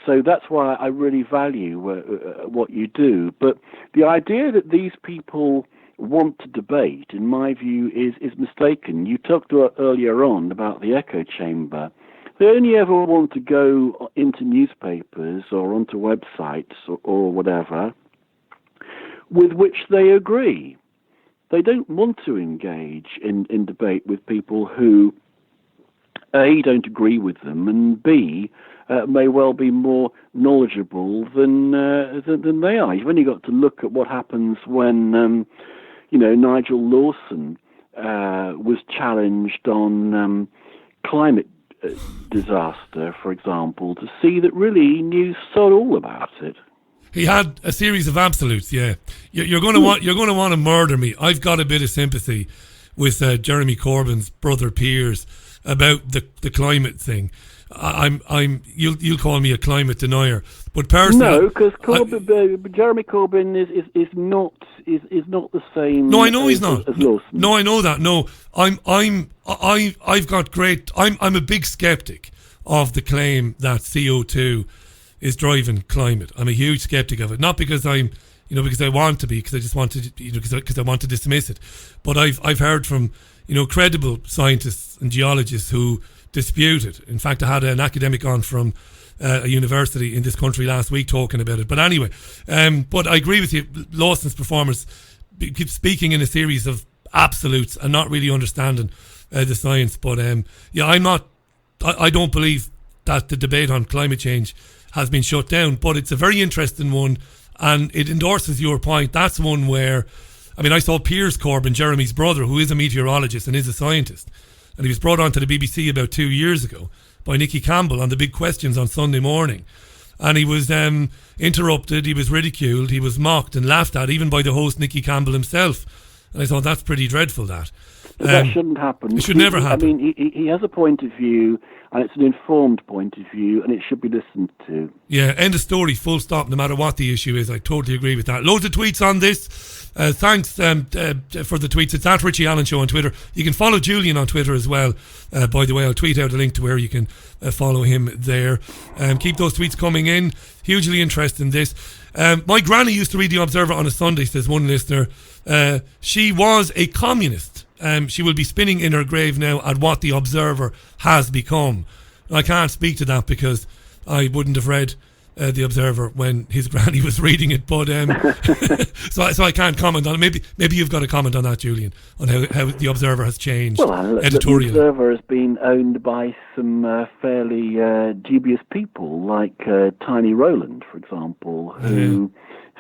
S13: So that's why I really value what you do. But the idea that these people want to debate, in my view, is mistaken. You talked earlier on about the echo chamber. They only ever want to go into newspapers or onto websites or whatever with which they agree. They don't want to engage in debate with people who, A, don't agree with them, and B, may well be more knowledgeable than they are. You've only got to look at what happens when, Nigel Lawson was challenged on climate disaster, for example, to see that really he knew sod all about it.
S2: He had a series of absolutes. Yeah, you're going to want to murder me. I've got a bit of sympathy with Jeremy Corbyn's brother Piers about the climate thing. You'll call me a climate denier, but personally,
S13: no, because Jeremy Corbyn is not the same.
S2: No, I know he's not.
S13: As Lawson.
S2: No, I know that. No, I've got great. I'm a big skeptic of the claim that CO2 is driving climate. I'm a huge skeptic of it, not because because I want to be, because I just want to, because I want to dismiss it. But I've heard from credible scientists and geologists who dispute it. In fact, I had an academic on from a university in this country last week talking about it. But anyway, but I agree with you. Lawson's performance keeps speaking in a series of absolutes and not really understanding the science. But I don't believe that the debate on climate change has been shut down. But it's a very interesting one, and it endorses your point. That's one where, I saw Piers Corbyn, Jeremy's brother, who is a meteorologist and is a scientist, and he was brought onto the BBC about 2 years ago by Nicky Campbell on the Big Questions on Sunday morning. And he was interrupted, he was ridiculed, he was mocked and laughed at, even by the host Nicky Campbell himself. And I thought, that's pretty dreadful, that.
S13: That shouldn't happen.
S2: It should never happen.
S13: I mean, he has a point of view, and it's an informed point of view, and it should be listened to.
S2: Yeah, end of story, full stop, no matter what the issue is. I totally agree with that. Loads of tweets on this. Thanks for the tweets. It's at Richie Allen Show on Twitter. You can follow Julian on Twitter as well. By the way, I'll tweet out a link to where you can follow him there. Keep those tweets coming in. Hugely interested in this. My granny used to read The Observer on a Sunday, says one listener. She was a communist. She will be spinning in her grave now at what The Observer has become. I can't speak to that because I wouldn't have read The Observer when his granny was reading it, but so I can't comment on it. Maybe you've got a comment on that, Julian, on how The Observer has changed editorially.
S13: The Observer has been owned by some fairly dubious people, like Tiny Rowland, for example, who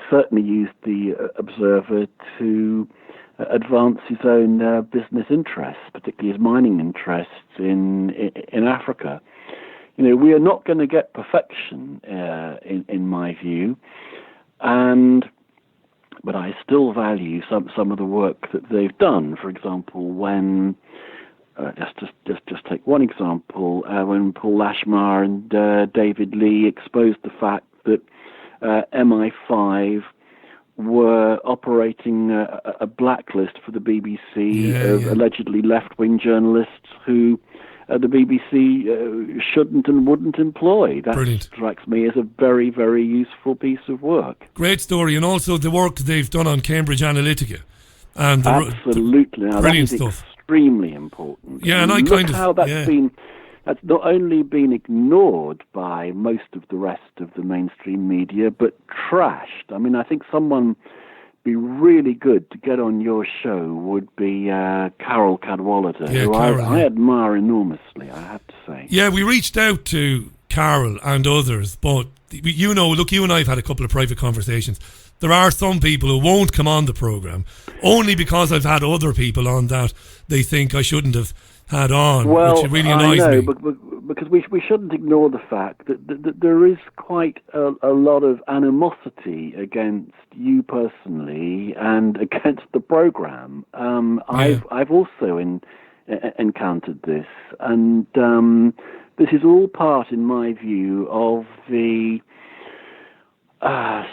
S13: certainly used The Observer to advance his own business interests, particularly his mining interests in Africa. You know, we are not going to get perfection, in my view, but I still value some of the work that they've done. For example, when just take one example, when Paul Lashmar and David Lee exposed the fact that MI5 were operating a blacklist for the BBC of allegedly left-wing journalists who the BBC shouldn't and wouldn't employ. That strikes me as a very, very useful piece of work.
S2: Great story, and also the work they've done on Cambridge Analytica. And
S13: absolutely. Now,
S2: brilliant
S13: that is
S2: stuff.
S13: Extremely important.
S2: Yeah, and I
S13: look
S2: kind of...
S13: how that's been... That's not only been ignored by most of the rest of the mainstream media, but trashed. I mean, I think someone be really good to get on your show would be Carol Cadwallader, who I admire enormously, I have to say.
S2: Yeah, we reached out to Carol and others, but you know, look, you and I have had a couple of private conversations. There are some people who won't come on the programme only because I've had other people on that they think I shouldn't have had on, which really annoys me.
S13: But because we shouldn't ignore the fact that there is quite a lot of animosity against you personally and against the programme. I've also encountered this, and this is all part, in my view, of the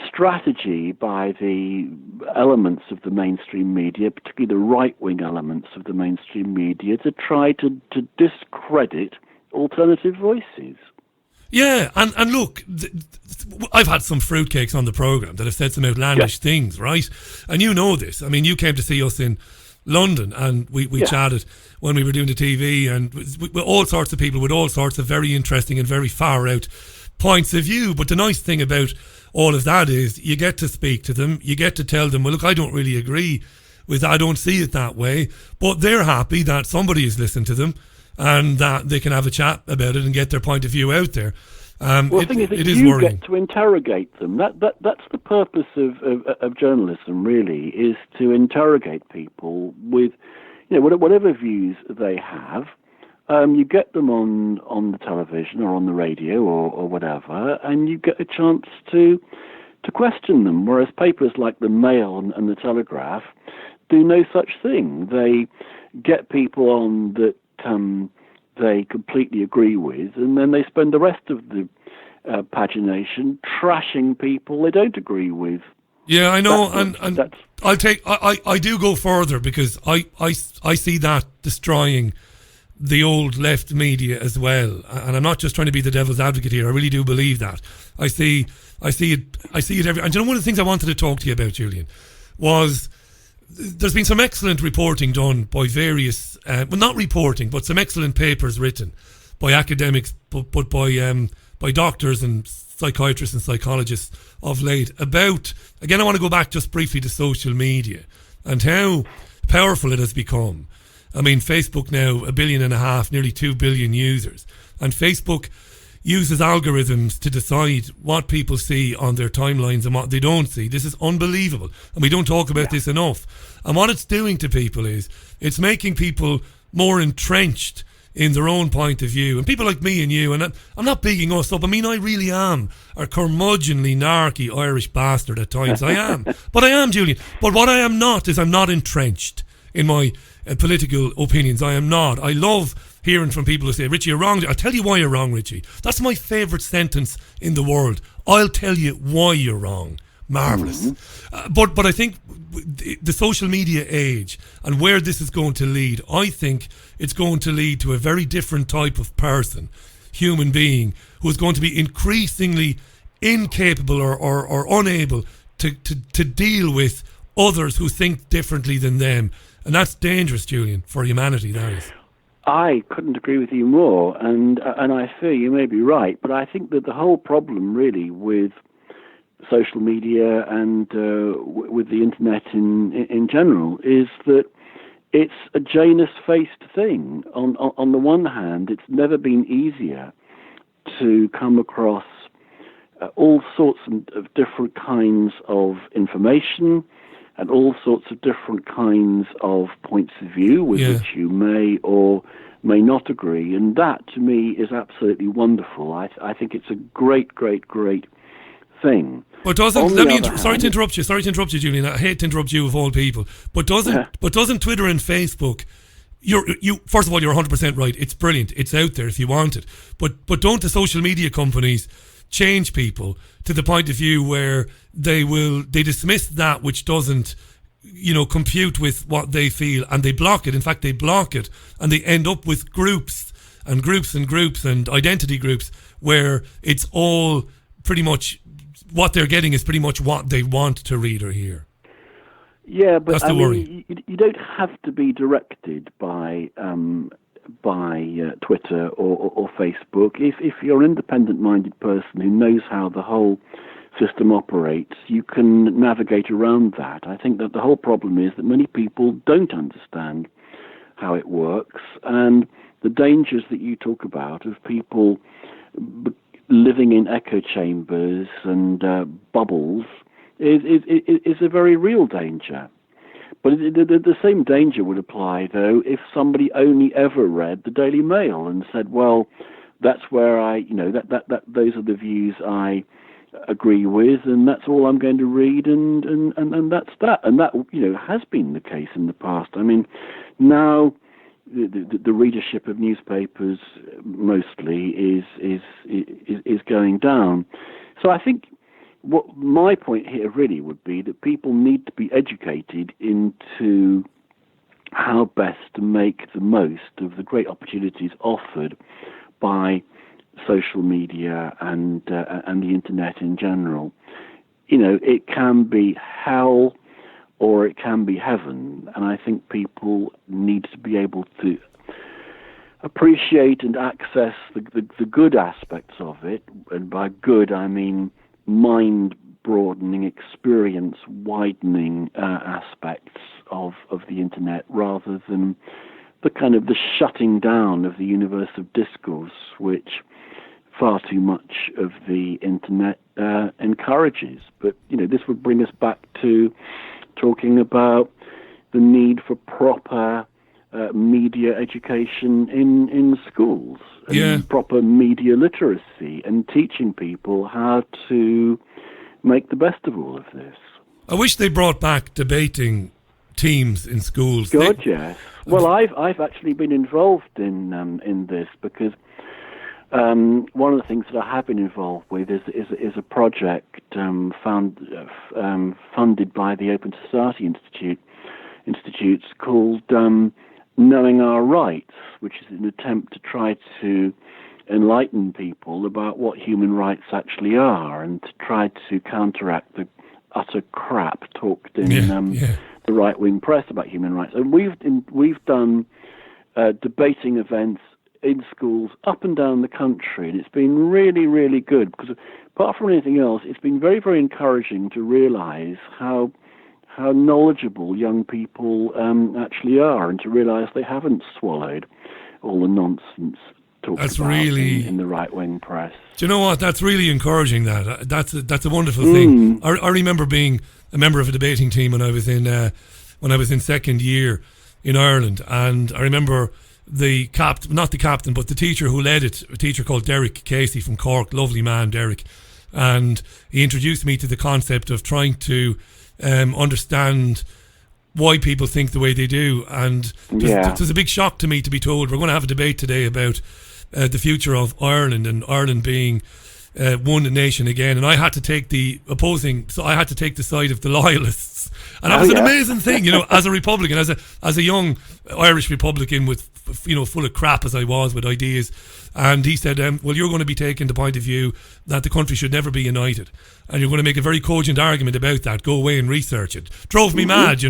S13: strategy by the elements of the mainstream media, particularly the right-wing elements of the mainstream media, to try to discredit alternative voices.
S2: Yeah, and look, I've had some fruitcakes on the programme that have said some outlandish things, right? And you know this. I mean, you came to see us in London, and we chatted when we were doing the TV, and with all sorts of people with all sorts of very interesting and very far-out points of view. But the nice thing about all of that is you get to speak to them, you get to tell them, well, look, I don't really agree with that, I don't see it that way, but they're happy that somebody is listening to them and that they can have a chat about it and get their point of view out there.
S13: The thing is that you
S2: worrying.
S13: Get to interrogate them. That's the purpose of journalism, really, is to interrogate people with, you know, whatever views they have. You get them on the television or on the radio or whatever, and you get a chance to question them, whereas papers like the Mail and the Telegraph do no such thing. They get people on that they completely agree with, and then they spend the rest of the pagination trashing people they don't agree with.
S2: Yeah, I know, and I do go further, because I see that destroying the old left media as well, and I'm not just trying to be the devil's advocate here. I really do believe that. I see it every. And you know, one of the things I wanted to talk to you about, Julian, was there's been some excellent reporting done by various, well, not reporting, but some excellent papers written by academics, but by doctors and psychiatrists and psychologists of late about. Again, I want to go back just briefly to social media and how powerful it has become. I mean, Facebook now, 1.5 billion, nearly 2 billion users. And Facebook uses algorithms to decide what people see on their timelines and what they don't see. This is unbelievable. And we don't talk about this enough. And what it's doing to people is it's making people more entrenched in their own point of view. And people like me and you, and I'm not bigging us up. I mean, I really am a curmudgeonly, narky Irish bastard at times. I am. But I am, Julian. But what I am not is I'm not entrenched in my political opinions. I am not. I love hearing from people who say, Richie, you're wrong. I'll tell you why you're wrong, Richie. That's my favourite sentence in the world. I'll tell you why you're wrong. Marvellous. But I think the social media age and where this is going to lead, I think it's going to lead to a very different type of person, human being, who is going to be increasingly incapable or unable to deal with others who think differently than them. And that's dangerous, Julian, for humanity, that is.
S13: I couldn't agree with you more, and I fear you may be right, but I think that the whole problem really with social media and with the internet in general is that it's a Janus-faced thing. On the one hand, it's never been easier to come across all sorts of different kinds of information and all sorts of different kinds of points of view with which you may or may not agree. And that, to me, is absolutely wonderful. I think it's a great, great, great thing.
S2: But doesn't sorry to interrupt you, Julian. I hate to interrupt you of all people. But doesn't Twitter and Facebook, you first of all, you're 100% right. It's brilliant. It's out there if you want it. But don't the social media companies change people to the point of view where they dismiss that which doesn't, compute with what they feel, and they block it. In fact, they block it, and they end up with groups and identity groups where it's all pretty much what they're getting is pretty much what they want to read or hear.
S13: Yeah, but
S2: that's the worry.
S13: You don't have to be directed by Twitter or Facebook. If you're an independent-minded person who knows how the whole system operates, you can navigate around that. I think that the whole problem is that many people don't understand how it works, and the dangers that you talk about of people living in echo chambers and bubbles is a very real danger. But the same danger would apply, though, if somebody only ever read the Daily Mail and said, well, that's where those are the views I agree with, and that's all I'm going to read, and that's that. And that, has been the case in the past. I mean, now the readership of newspapers mostly is going down. So I think what my point here really would be that people need to be educated into how best to make the most of the great opportunities offered by social media and the internet in general. It can be hell or it can be heaven, and I think people need to be able to appreciate and access the good aspects of it, and by good I mean mind-broadening, experience-widening aspects of the internet, rather than the shutting down of the universe of discourse, which far too much of the internet encourages. But, this would bring us back to talking about the need for proper media education in schools, and proper media literacy, and teaching people how to make the best of all of this.
S2: I wish they brought back debating teams in schools.
S13: God, yes. Well, I've actually been involved in this because one of the things that I have been involved with is a project funded by the Open Society Institutes called Knowing Our Rights, which is an attempt to try to enlighten people about what human rights actually are, and to try to counteract the utter crap talked in the right-wing press about human rights. And we've done debating events in schools up and down the country, and it's been really, really good, because apart from anything else, it's been very, very encouraging to realize how knowledgeable young people actually are, and to realize they haven't swallowed all the nonsense talked about in the right-wing press.
S2: Do you know what? That's really encouraging. That's a wonderful thing. I remember being a member of a debating team when I was in second year in Ireland, and I remember not the captain, but the teacher who led it, a teacher called Derek Casey from Cork, lovely man, Derek, and he introduced me to the concept of trying to understand why people think the way they do. And it was a big shock to me to be told we're going to have a debate today about the future of Ireland, and Ireland being one nation again. And I had to take the side of the loyalists. And that was an amazing thing, as a Republican, as a young Irish Republican with, full of crap as I was with ideas. And he said, well, you're going to be taking the point of view that the country should never be united. And you're going to make a very cogent argument about that. Go away and research it. Drove me mad,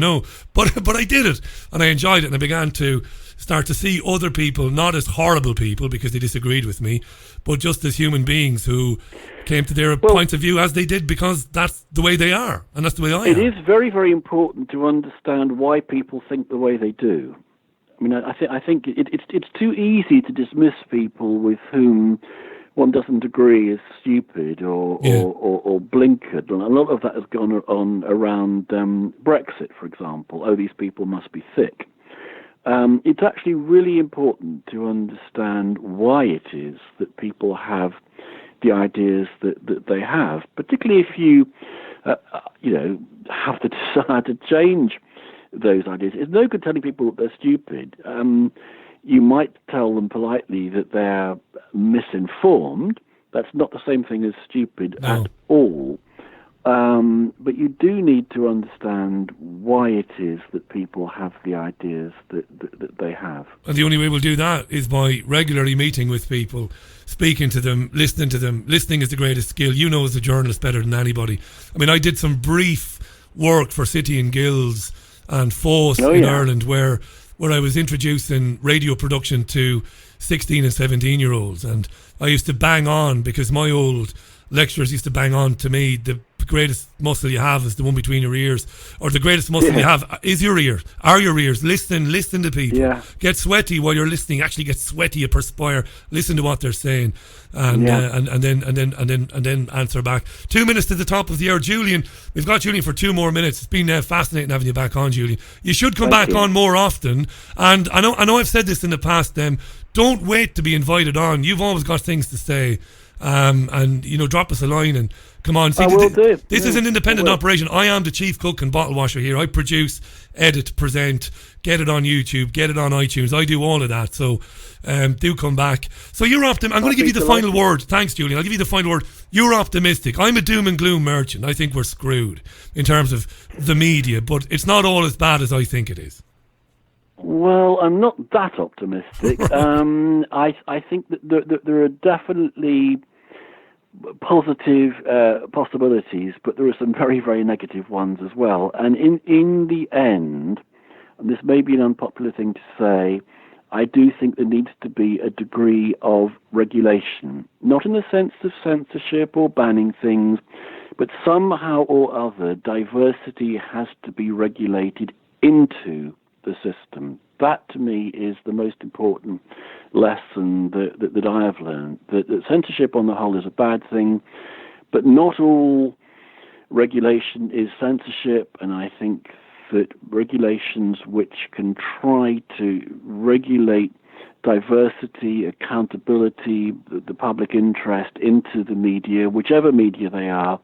S2: But I did it. And I enjoyed it. And I began to start to see other people, not as horrible people because they disagreed with me, but just as human beings who came to their points of view as they did, because that's the way they are. And that's the way I am.
S13: It is very, very important to understand why people think the way they do. I mean, I think it's too easy to dismiss people with whom one doesn't agree as stupid or blinkered. And a lot of that has gone on around Brexit, for example. Oh, these people must be thick. It's actually really important to understand why it is that people have the ideas that they have, particularly if you, have to decide to change those ideas. It's no good telling people that they're stupid. You might tell them politely that they're misinformed. That's not the same thing as stupid at all. But you do need to understand why it is that people have the ideas that they have.
S2: And the only way we'll do that is by regularly meeting with people, speaking to them, listening to them. Listening is the greatest skill. You know as a journalist better than anybody. I mean, I did some brief work for City and Guilds and Fós in Ireland where I was introducing radio production to 16 and 17-year-olds. And I used to bang on, because my old lecturers used to bang on to me, the greatest muscle you have is the one between your ears, or the greatest muscle you have is your ears, are your ears. Listen to people. Get sweaty while you're listening. Actually get sweaty, you perspire. Listen to what they're saying, and then answer back. 2 minutes to the top of the hour. Julian, we've got Julian for 2 more minutes. It's been fascinating having you back on, Julian. You should come back on more often. And I know I've said this in the past. Don't wait to be invited on. You've always got things to say. And drop us a line and come on. See, this is an independent operation. I am the chief cook and bottle washer here. I produce, edit, present, get it on YouTube, get it on iTunes. I do all of that. So do come back. So you're optimistic. I'm going to give you the final word. Thanks, Julian. I'll give you the final word. You're optimistic. I'm a doom and gloom merchant. I think we're screwed in terms of the media, but it's not all as bad as I think it is.
S13: Well, I'm not that optimistic. I think that there are definitely positive possibilities, but there are some very, very negative ones as well. And in the end, and this may be an unpopular thing to say, I do think there needs to be a degree of regulation, not in the sense of censorship or banning things, but somehow or other diversity has to be regulated into the system. That, to me, is the most important lesson that I have learned. That censorship on the whole is a bad thing, but not all regulation is censorship, and I think that regulations which can try to regulate diversity, accountability, the public interest into the media, whichever media they are,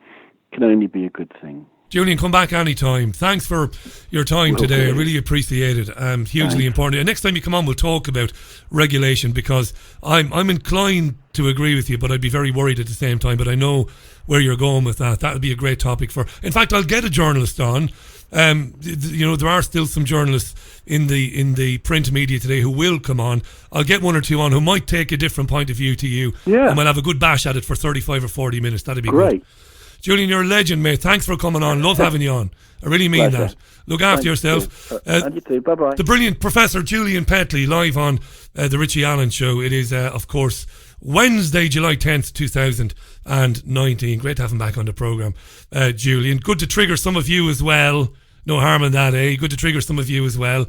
S13: can only be a good thing.
S2: Julian, come back anytime. Thanks for your time today. I really appreciate it. Hugely important. And next time you come on, we'll talk about regulation, because I'm inclined to agree with you, but I'd be very worried at the same time. But I know where you're going with that. That would be a great topic for. In fact, I'll get a journalist on. There are still some journalists in the print media today who will come on. I'll get 1 or 2 on who might take a different point of view to you. Yeah. And we'll have a good bash at it for 35 or 40 minutes. That'd be great. Julian, you're a legend, mate. Thanks for coming on. Love having you on. I really mean that. Look after yourself.
S13: And you too. Bye-bye.
S2: The brilliant Professor Julian Petley, live on the Richie Allen Show. It is, of course, Wednesday, July 10th, 2019. Great to have him back on the programme, Julian. Good to trigger some of you as well. No harm in that, eh? Good to trigger some of you as well,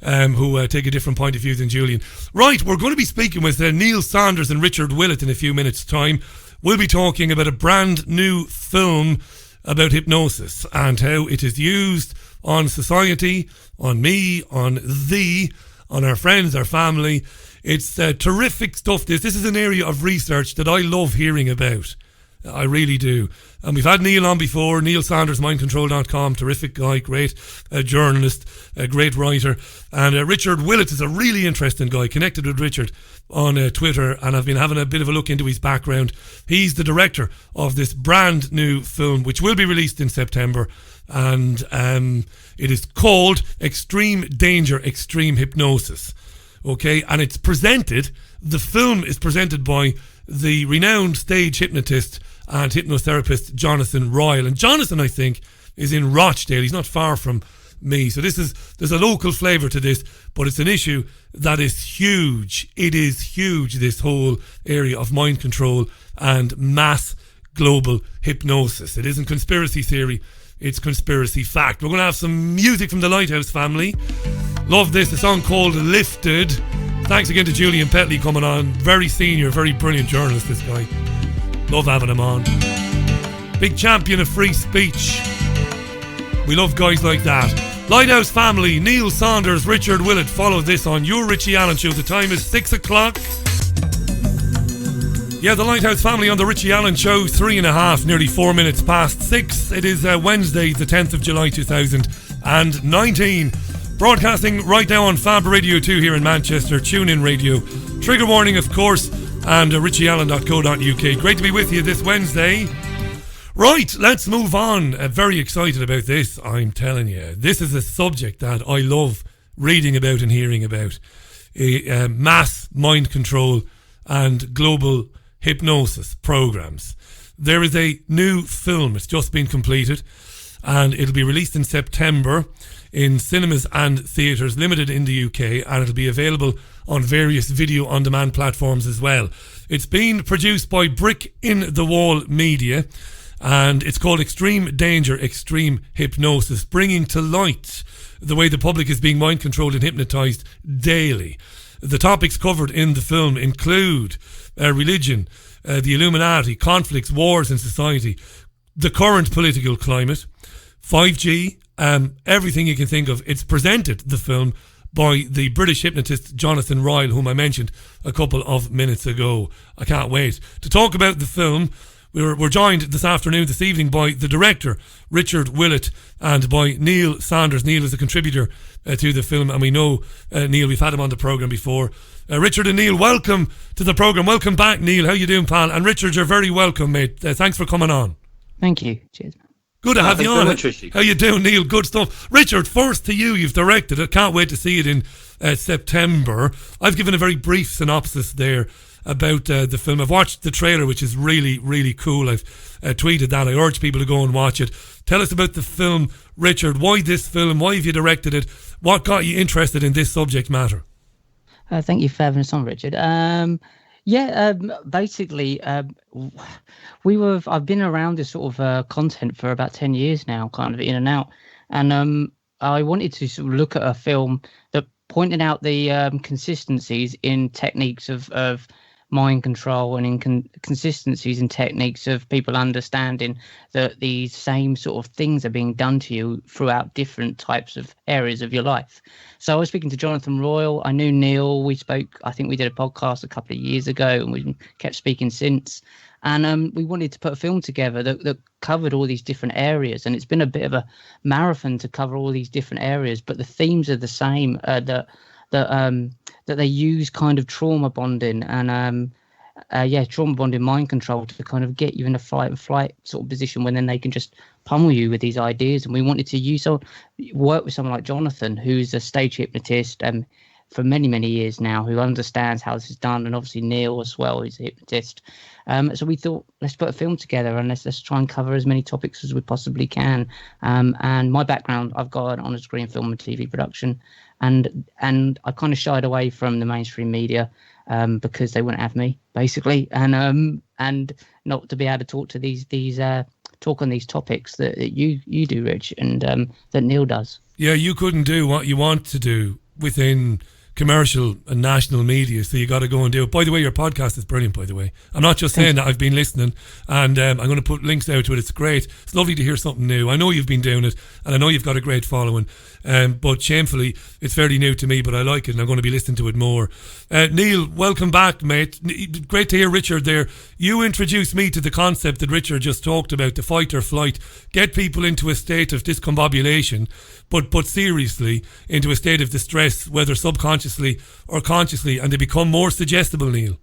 S2: who take a different point of view than Julian. Right, we're going to be speaking with Neil Saunders and Richard Willett in a few minutes' time. We'll be talking about a brand new film about hypnosis and how it is used on society, on me, on our friends, our family. It's terrific stuff. This is an area of research that I love hearing about. I really do. And we've had Neil on before. Neil Sanders, mindcontrol.com, terrific guy, great journalist, a great writer. And Richard Willett is a really interesting guy, connected with Richard on Twitter, and I've been having a bit of a look into his background. He's the director of this brand new film, which will be released in September, and it is called Extreme Danger, Extreme Hypnosis. Okay, and the film is presented by the renowned stage hypnotist and hypnotherapist Jonathan Royle. And Jonathan, I think, is in Rochdale. He's not far from me. So there's a local flavour to this, but it's an issue that is huge. It is huge, this whole area of mind control and mass global hypnosis. It isn't conspiracy theory, it's conspiracy fact. We're going to have some music from the Lighthouse family. Love this, a song called Lifted. Thanks again to Julian Petley coming on. Very senior, very brilliant journalist, this guy. Love having him on. Big champion of free speech. We love guys like that. Lighthouse family, Neil Saunders, Richard Willett. Follow this on your Richie Allen Show. The time is 6 o'clock. Yeah, the Lighthouse family on the Richie Allen Show. 3.5, nearly 4 minutes past 6. It is Wednesday, the 10th of July 2019. Broadcasting right now on Fab Radio 2 here in Manchester. TuneIn Radio. Trigger warning, of course. And richieallen.co.uk. Great to be with you this Wednesday. Right, let's move on. Very excited about this, I'm telling you. This is a subject that I love reading about and hearing about. Mass mind control and global hypnosis programs. There is a new film. It's just been completed and it'll be released in September in cinemas and theatres, limited in the UK, and it'll be available on various video on demand platforms as well. It's been produced by Brick in the Wall Media, and it's called Extreme Danger, Extreme Hypnosis, bringing to light the way the public is being mind controlled and hypnotised daily. The topics covered in the film include religion, the Illuminati, conflicts, wars in society, the current political climate, 5G, everything you can think of. It's presented, the film, by the British hypnotist Jonathan Royle, whom I mentioned a couple of minutes ago. I can't wait to talk about the film. We're joined this evening by the director, Richard Willett, and by Neil Sanders. Neil is a contributor to the film, and we know Neil, we've had him on the programme before. Richard and Neil, welcome to the programme. Welcome back, Neil. How you doing, pal? And Richard, you're very welcome, mate. Thanks for coming on.
S14: Thank you. Cheers.
S2: Good to have you on.
S14: Much, Richie.
S2: How you doing, Neil? Good stuff. Richard, first to you. You've directed it. Can't wait to see it in September. I've given a very brief synopsis there about the film. I've watched the trailer, which is really, really cool. I've tweeted that. I urge people to go and watch it. Tell us about the film, Richard. Why this film? Why have you directed it? What got you interested in this subject matter?
S14: Thank you for having us on, Richard. Basically, I've been around this sort of content for about 10 years now, kind of in and out. And I wanted to sort of look at a film that pointed out the consistencies in techniques of mind control and in consistencies in techniques of people understanding that these same sort of things are being done to you throughout different types of areas of your life. So I was speaking to Jonathan Royle. I knew Neil. We spoke, I think we did a podcast a couple of years ago, and we kept speaking since. And we wanted to put a film together that covered all these different areas. And it's been a bit of a marathon to cover all these different areas, but the themes are the same, that they use kind of trauma bonding and trauma bonding mind control to kind of get you in a fight and flight sort of position when then they can just pummel you with these ideas. And we wanted to work with someone like Jonathan, who's a stage hypnotist for many, many years now, who understands how this is done, and obviously Neil as well, who's a hypnotist. So we thought, let's put a film together and let's try and cover as many topics as we possibly can. And my background, I've got an honours degree in film and TV production, and I kind of shied away from the mainstream media because they wouldn't have me, basically, and not to be able to talk to these talk on these topics that you do, Rich, and that Neil does.
S2: Yeah, you couldn't do what you want to do within commercial and national media, so you got to go and do it. By the way, your podcast is brilliant, by the way. I'm not just saying that, I've been listening, and I'm going to put links out to it. It's great. It's lovely to hear something new. I know you've been doing it, and I know you've got a great following, but shamefully, it's fairly new to me, but I like it, and I'm going to be listening to it more. Neil, welcome back, mate. Great to hear Richard there. You introduced me to the concept that Richard just talked about, the fight or flight. Get people into a state of discombobulation, but seriously, into a state of distress, whether subconsciously or consciously, and they become more suggestible, Neil.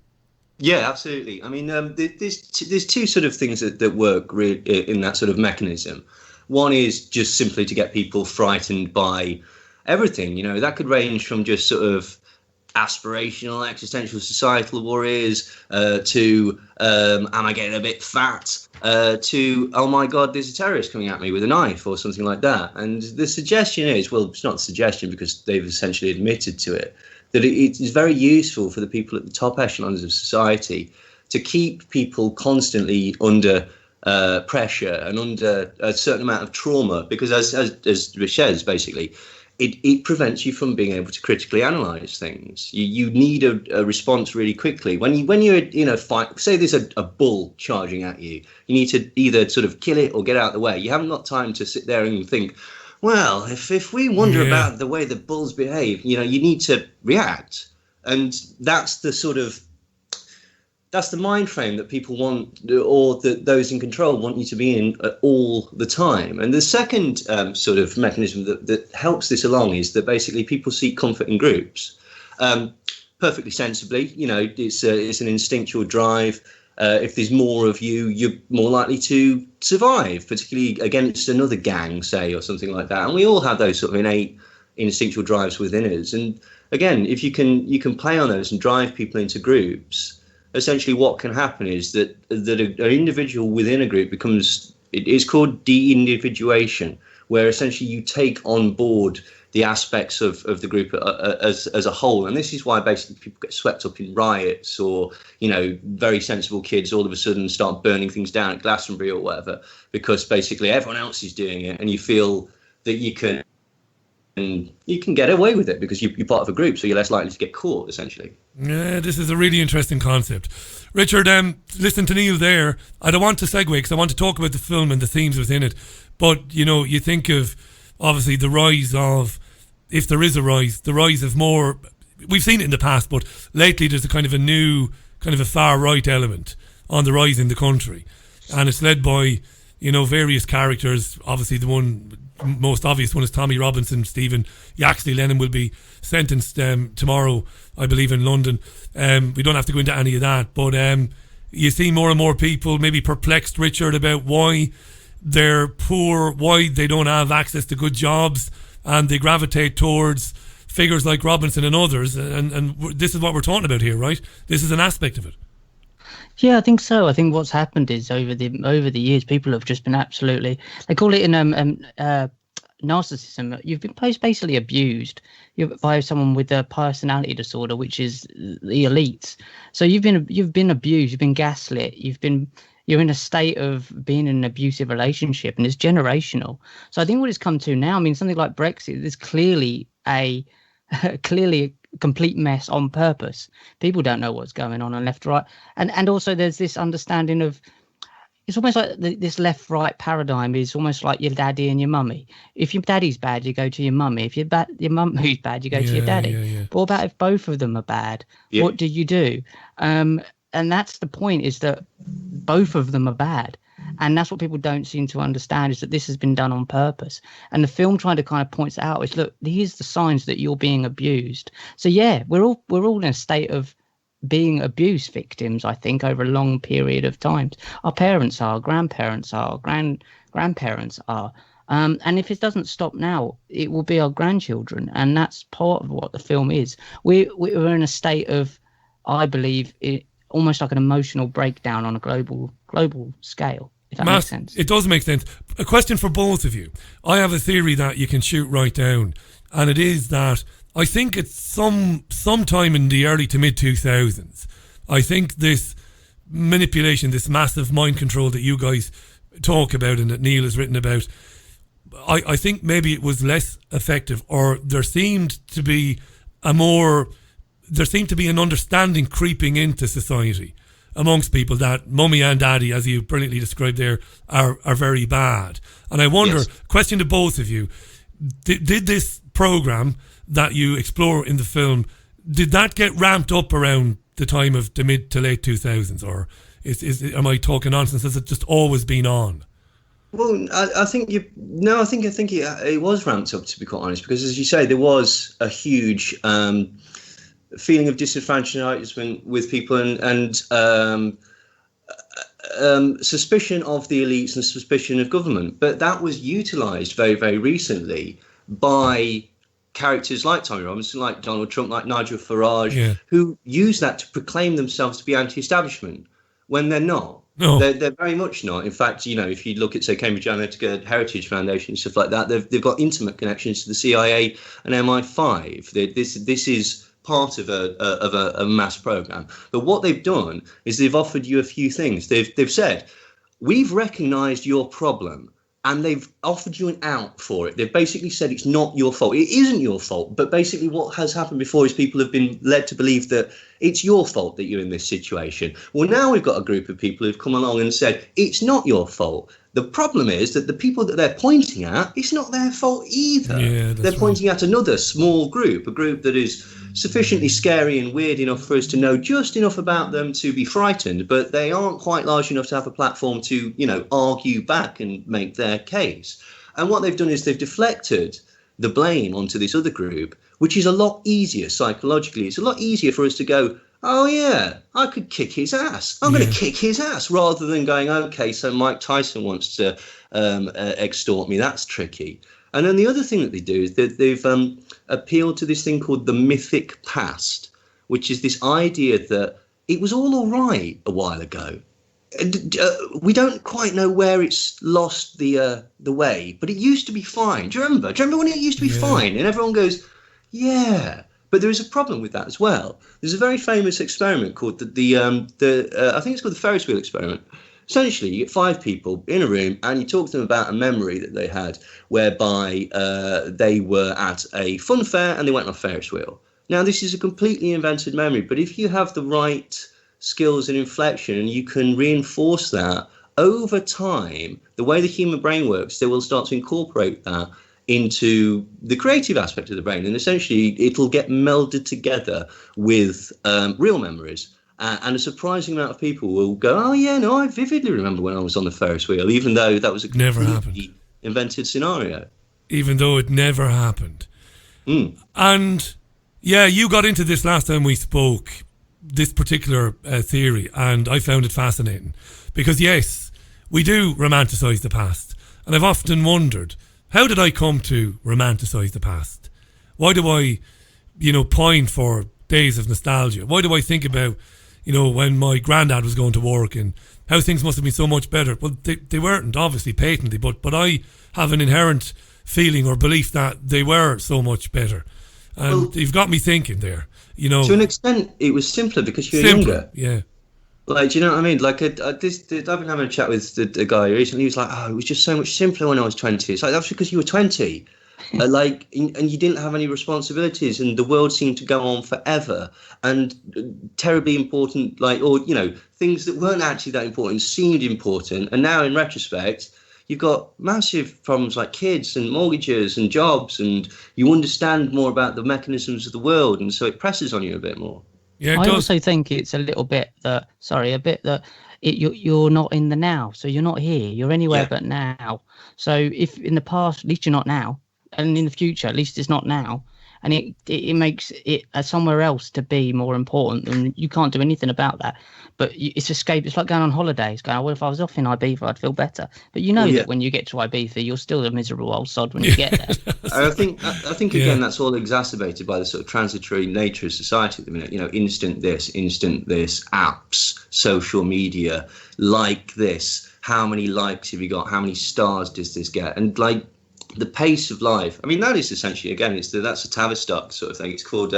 S15: Yeah, absolutely. I mean, there's two sort of things that work in that sort of mechanism. One is just simply to get people frightened by everything. You know, that could range from just sort of aspirational, existential, societal worries to am I getting a bit fat? To, oh my God, there's a terrorist coming at me with a knife or something like that. And the suggestion is, well, it's not a suggestion because they've essentially admitted to it, that it is very useful for the people at the top echelons of society to keep people constantly under pressure and under a certain amount of trauma, because as Rich says, basically, it prevents you from being able to critically analyze things. You need a response really quickly. When you're in a fight, say there's a bull charging at you, you need to either sort of kill it or get out of the way. You haven't got time to sit there and think, well, if we wonder about the way the bulls behave, you need to react. And that's the mind frame that people want, or that those in control want you to be in all the time. And the second sort of mechanism that helps this along is that basically people seek comfort in groups, perfectly sensibly. It's an instinctual drive. If there's more of you, you're more likely to survive, particularly against another gang, say, or something like that. And we all have those sort of innate instinctual drives within us. And again, if you can play on those and drive people into groups, essentially what can happen is that an individual within a group it is called de-individuation, where essentially you take on board the aspects of the group as a whole. And this is why basically people get swept up in riots, or, very sensible kids all of a sudden start burning things down at Glastonbury or whatever, because basically everyone else is doing it and you feel that you can get away with it because you're part of a group, so you're less likely to get caught, essentially.
S2: Yeah, this is a really interesting concept. Richard, listen to Neil there. I don't want to segue because I want to talk about the film and the themes within it. But, you think of, obviously, the rise of, if there is a rise, the rise of more, we've seen it in the past, but lately there's a kind of a far-right element on the rise in the country. And it's led by, various characters. Obviously, the most obvious one is Tommy Robinson. Stephen Yaxley Lennon will be sentenced tomorrow, I believe, in London. We don't have to go into any of that, but you see more and more people maybe perplexed, Richard, about why they're poor, why they don't have access to good jobs, and they gravitate towards figures like Robinson and others. And this is what we're talking about here, right? This is an aspect of it.
S14: Yeah, I think so. I think what's happened is over the years, people have just been absolutely, they call it in narcissism. You've been basically abused by someone with a personality disorder, which is the elites. So you've been abused, you've been gaslit, you're in a state of being in an abusive relationship, and it's generational. So I think what it's come to now, I mean, something like Brexit, there's clearly a complete mess on purpose. People don't know what's going on left, right. And also there's this understanding of, it's almost like this left-right paradigm is almost like your daddy and your mummy. If your daddy's bad, you go to your mummy. If your mum who's bad, you go to your daddy. Yeah. But what about if both of them are bad? Yeah. What do you do? And that's the point, is that both of them are bad. And that's what people don't seem to understand, is that this has been done on purpose. And the film trying to kind of points out is, look, here's the signs that you're being abused. So yeah, we're all in a state of being abuse victims, I think, over a long period of times. Our parents are, grandparents are, grandparents are. And if it doesn't stop now, it will be our grandchildren. And that's part of what the film is. We're in a state of, I believe, almost like an emotional breakdown on a global scale, if that makes sense.
S2: It does make sense. A question for both of you. I have a theory that you can shoot right down, and it is that I think it's sometime in the early to mid-2000s, I think this manipulation, this massive mind control that you guys talk about and that Neil has written about, I think maybe it was less effective, or there seemed to be there seemed to be an understanding creeping into society amongst people that mummy and daddy, as you brilliantly described there, are very bad. And I wonder, question to both of you, did this program that you explore in the film, did that get ramped up around the time of the mid to late 2000s, or am I talking nonsense? Has it just always been on?
S15: Well, I think it was ramped up, to be quite honest, because as you say, there was a huge feeling of disenfranchisement with people and suspicion of the elites and suspicion of government. But that was utilised very, very recently by characters like Tommy Robinson, like Donald Trump, like Nigel Farage, who use that to proclaim themselves to be anti-establishment when they're not. No. They're very much not. In fact, if you look at, say, Cambridge Analytica Heritage Foundation and stuff like that, they've got intimate connections to the CIA and MI5. This is part of a mass program. But what they've done is they've offered you a few things. They've said, we've recognised your problem, and they've offered you an out for it. They've basically said it's not your fault. It isn't your fault, but basically what has happened before is people have been led to believe that it's your fault that you're in this situation. Well, now we've got a group of people who've come along and said, it's not your fault. The problem is that the people that they're pointing at, it's not their fault either. Yeah, they're pointing at another small group, a group that is sufficiently scary and weird enough for us to know just enough about them to be frightened, but they aren't quite large enough to have a platform to, argue back and make their case. And what they've done is they've deflected the blame onto this other group, which is a lot easier psychologically. It's a lot easier for us to go, oh yeah, I could kick his ass. I'm going to kick his ass, rather than going, okay, so Mike Tyson wants to extort me. That's tricky. And then the other thing that they do is that they've appealed to this thing called the mythic past, which is this idea that it was all right a while ago. We don't quite know where it's lost the way, but it used to be fine. Do you remember? when it used to be fine? And everyone goes, yeah. But there is a problem with that as well. There's a very famous experiment called I think it's called the Ferris wheel experiment. Essentially, you get 5 people in a room and you talk to them about a memory that they had whereby they were at a fun fair and they went on a Ferris wheel. Now, this is a completely invented memory, but if you have the right skills and inflection, you can reinforce that over time. The way the human brain works, they will start to incorporate that into the creative aspect of the brain, and essentially it'll get melded together with real memories. And a surprising amount of people will go, oh yeah, no, I vividly remember when I was on the Ferris wheel, even though that was a completely invented scenario.
S2: Even though it never happened. And yeah, you got into this last time we spoke, this particular theory, and I found it fascinating. Because yes, we do romanticize the past. And I've often wondered, how did I come to romanticize the past? Why do I, pine for days of nostalgia? Why do I think about, when my granddad was going to work and how things must have been so much better? Well, they weren't, obviously, patently, but I have an inherent feeling or belief that they were so much better. And you've got me thinking there,
S15: To an extent, it was simpler because you were younger.
S2: Yeah.
S15: Like, do you know what I mean? Like, I've been having a chat with a guy recently. He was like, oh, it was just so much simpler when I was 20. It's like, that's because you were 20. And you didn't have any responsibilities, and the world seemed to go on forever. And terribly important, things that weren't actually that important seemed important. And now, in retrospect, you've got massive problems like kids and mortgages and jobs, and you understand more about the mechanisms of the world, and so it presses on you a bit more.
S14: Yeah, I also think it's a bit that you're not in the now, so you're not here. You're anywhere but now. So if in the past, at least you're not now, and in the future, at least it's not now, and it makes it somewhere else to be more important, and you can't do anything about that. But it's escape. It's like going on holidays. Going, well, if I was off in Ibiza, I'd feel better. But that when you get to Ibiza, you're still a miserable old sod when you get there.
S15: I think again, that's all exacerbated by the sort of transitory nature of society at the minute. Instant this, apps, social media, like this. How many likes have you got? How many stars does this get? And the pace of life. I mean, that is essentially, again, that's a Tavistock sort of thing. It's called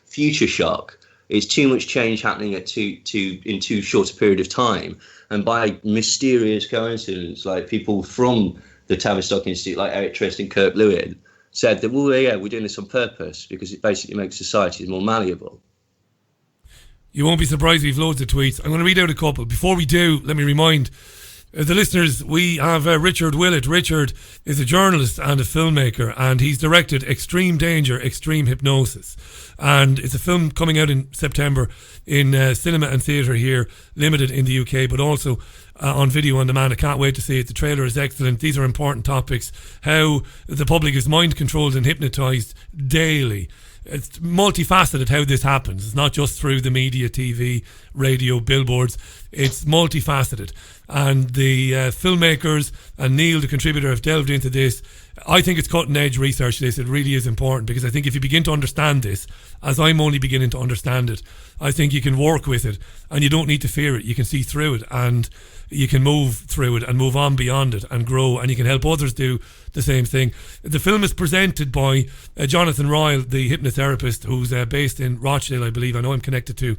S15: future shock. It's too much change happening in too short a period of time. And by mysterious coincidence, like people from the Tavistock Institute, like Eric Trist and Kirk Lewin, said that, well, yeah, we're doing this on purpose because it basically makes societies more malleable.
S2: You won't be surprised we've loads of tweets. I'm going to read out a couple. Before we do, let me remind the listeners, we have Richard Willett. Richard is a journalist and a filmmaker, and he's directed Extreme Danger, Extreme Hypnosis. And it's a film coming out in September in cinema and theatre here, limited in the UK, but also on video on demand. I can't wait to see it. The trailer is excellent. These are important topics. How the public is mind controlled and hypnotised daily. It's multifaceted how this happens. It's not just through the media, TV, radio, billboards. It's multifaceted. And the filmmakers and Neil, the contributor, have delved into this. I think it's cutting edge research, this. It really is important, because I think if you begin to understand this, as I'm only beginning to understand it, I think you can work with it and you don't need to fear it. You can see through it and you can move through it and move on beyond it and grow, and you can help others do the same thing. The film is presented by Jonathan Royle, the hypnotherapist, who's based in Rochdale, I believe. I know I'm connected to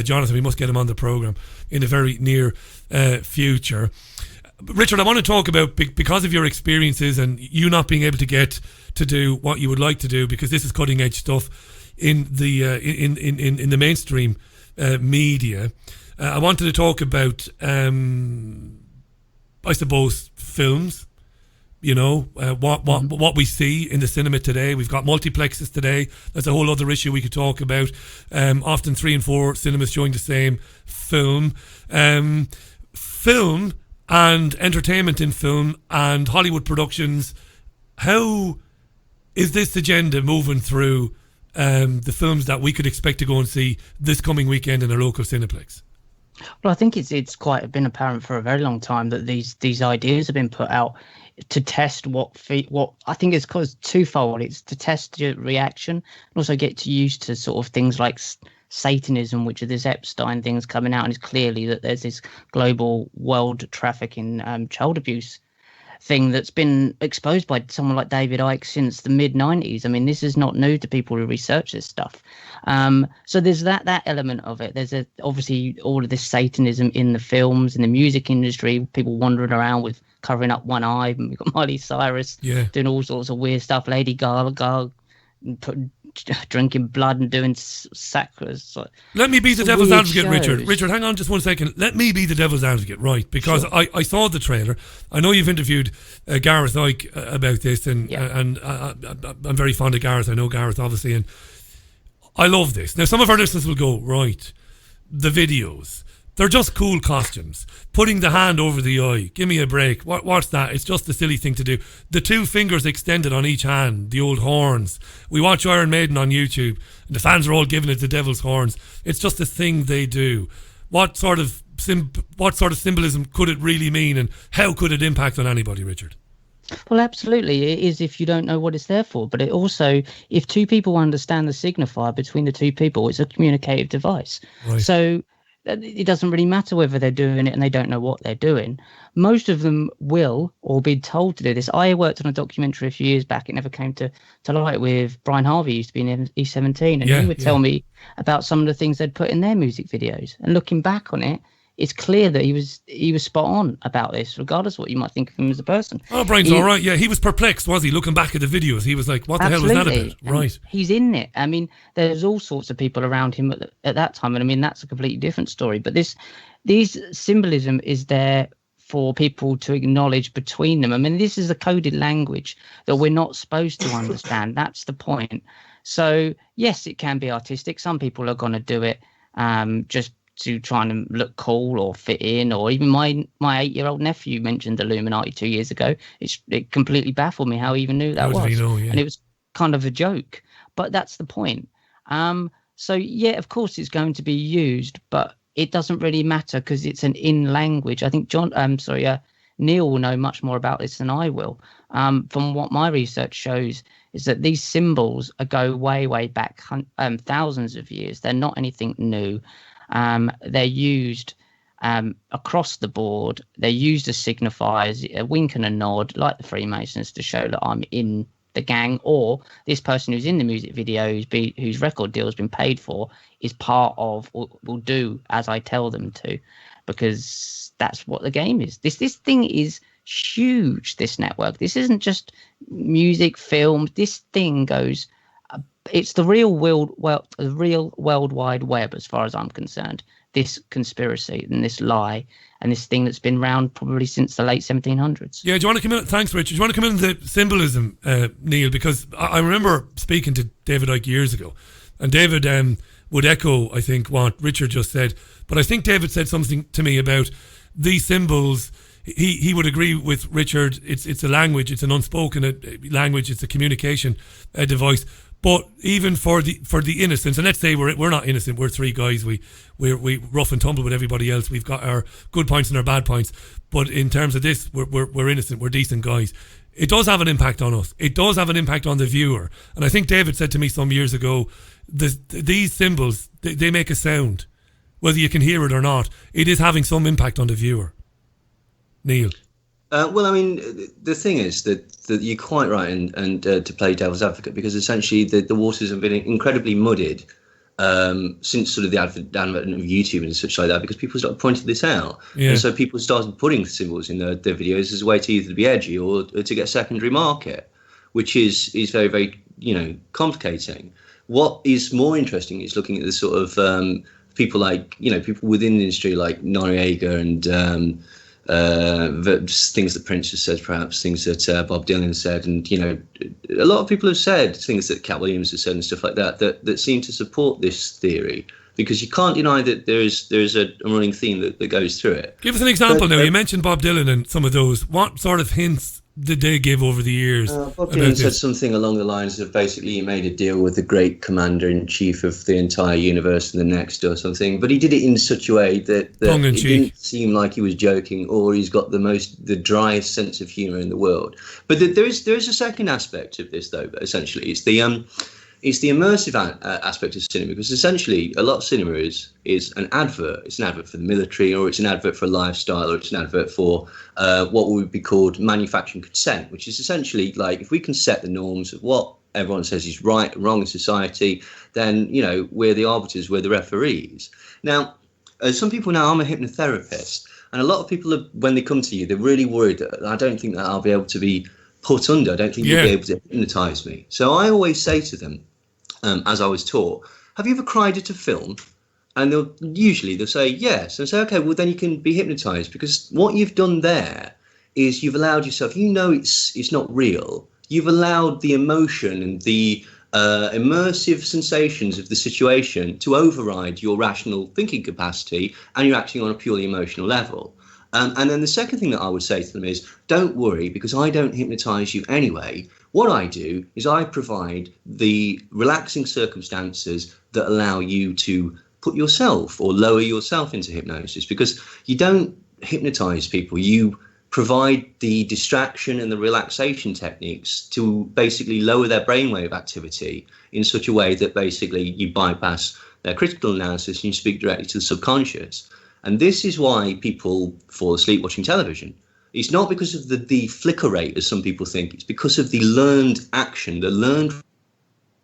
S2: Jonathan. We must get him on the programme in the very near future. Richard, I want to talk about, because of your experiences and you not being able to get to do what you would like to do, because this is cutting edge stuff in the in the mainstream media. I wanted to talk about, I suppose, films. You know, what we see in the cinema today. We've got multiplexes today. That's a whole other issue we could talk about. Often 3 and 4 cinemas showing the same film. Film and entertainment in film and Hollywood productions. How is this agenda moving through the films that we could expect to go and see this coming weekend in a local Cineplex?
S14: Well, I think it's quite been apparent for a very long time that these ideas have been put out to test what I think is caused twofold. It's to test your reaction and also get you used to sort of things like Satanism, which are this Epstein things coming out, and it's clearly that there's this global world trafficking child abuse thing that's been exposed by someone like David Icke since the mid-90s. I mean, this is not new to people who research this stuff. So there's that element of it. There's obviously all of this Satanism in the films, in the music industry, people wandering around with covering up one eye. And we've got Miley Cyrus doing all sorts of weird stuff. Lady Gaga drinking blood and doing sacrilege.
S2: Let me be the devil's advocate, Richard. Richard, hang on just 1 second. Let me be the devil's advocate, right? Because I saw the trailer. I know you've interviewed Gareth Icke about this, and I'm very fond of Gareth. I know Gareth, obviously, and I love this. Now, some of our listeners will go, right, the videos, they're just cool costumes. Putting the hand over the eye, give me a break. What's that? It's just a silly thing to do. The 2 fingers extended on each hand, the old horns. We watch Iron Maiden on YouTube, and the fans are all giving it the devil's horns. It's just a thing they do. What sort of symbolism could it really mean, and how could it impact on anybody, Richard?
S14: Well, absolutely. It is if you don't know what it's there for. But it also, if 2 people understand the signifier between the 2 people, it's a communicative device. Right. So it doesn't really matter whether they're doing it and they don't know what they're doing. Most of them will, or be told to do this. I worked on a documentary a few years back. It never came to light, with Brian Harvey, used to be in E17, and he would tell me about some of the things they'd put in their music videos. And looking back on it, it's clear that he was spot on about this, regardless of what you might think of him as a person.
S2: Oh, Brian's all right. Yeah, he was perplexed, was he? Looking back at the videos, he was like, what the hell was that about? Right.
S14: And he's in it. I mean, there's all sorts of people around him at that time. And I mean, that's a completely different story. But these symbolism is there for people to acknowledge between them. I mean, this is a coded language that we're not supposed to understand. That's the point. So, yes, it can be artistic. Some people are going to do it just to try and look cool or fit in, or even my 8-year-old nephew mentioned Illuminati 2 years ago. It completely baffled me how he even knew that was. And it was kind of a joke, but that's the point. So yeah, of course it's going to be used, but it doesn't really matter because it's an in language. I think Neil will know much more about this than I will. From what my research shows is that these symbols go way back thousands of years. They're not anything new. They're used across the board. They're used as signifiers, a wink and a nod, like the Freemasons, to show that I'm in the gang, or this person who's in the music video, whose record deal has been paid for, is part of, or will do as I tell them to, because that's what the game is. This thing is huge, this network. This isn't just music, film. This thing goes... It's the real World Wide Web, as far as I'm concerned. This conspiracy and this lie and this thing that's been around probably since the late 1700s.
S2: Yeah, do you want to come in? Thanks, Richard. Do you want to come in the symbolism, Neil? Because I remember speaking to David Icke years ago, and David would echo, I think, what Richard just said. But I think David said something to me about these symbols. He would agree with Richard. It's a language. It's an unspoken language. It's a communication device. But even for the innocents, and let's say we're not innocent, we're three guys, we rough and tumble with everybody else. We've got our good points and our bad points. But in terms of this, we're innocent, we're decent guys. It does have an impact on us. It does have an impact on the viewer. And I think David said to me some years ago, these symbols, they make a sound. Whether you can hear it or not, it is having some impact on the viewer. Neil.
S15: Well, I mean, the thing is that you're quite right, and to play devil's advocate, because essentially the waters have been incredibly muddied since sort of the advent of YouTube and such like that, because people started pointing this out.
S2: Yeah.
S15: And so people started putting symbols in their videos as a way to either be edgy or to get a secondary market, which is very, very, complicating. What is more interesting is looking at the sort of people like, people within the industry like Noriega and things that Prince has said, perhaps things that Bob Dylan said, and a lot of people have said things that Cat Williams has said and stuff like that seem to support this theory, because you can't deny that there is a running theme that goes through it.
S2: Give us an example now. You mentioned Bob Dylan and some of those. What sort of hints did they give over the years?
S15: Bob Dylan said something along the lines of basically he made a deal with the great commander-in-chief of the entire universe and the next or something, but he did it in such a way that it didn't seem like he was joking, or he's got the driest sense of humour in the world. But there is a second aspect of this, though, essentially. It's the immersive aspect of cinema, because essentially a lot of cinema is an advert. It's an advert for the military, or it's an advert for a lifestyle, or it's an advert for what would be called manufacturing consent, which is essentially like, if we can set the norms of what everyone says is right and wrong in society, then, we're the arbiters, we're the referees. Now, some people now, I'm a hypnotherapist, and a lot of people, when they come to you, they're really worried that I don't think that I'll be able to be put under. I don't think you'll be able to hypnotise me. So I always say to them, as I was taught, have you ever cried at a film? And they'll say yes. And I say, okay, well then you can be hypnotised, because what you've done there is you've allowed yourself, it's not real. You've allowed the emotion and the immersive sensations of the situation to override your rational thinking capacity, and you're acting on a purely emotional level. And then the second thing that I would say to them is, don't worry, because I don't hypnotise you anyway. What I do is I provide the relaxing circumstances that allow you to put yourself or lower yourself into hypnosis, because you don't hypnotise people. You provide the distraction and the relaxation techniques to basically lower their brainwave activity in such a way that basically you bypass their critical analysis and you speak directly to the subconscious. And this is why people fall asleep watching television. It's not because of the flicker rate, as some people think. It's because of the learned action, the learned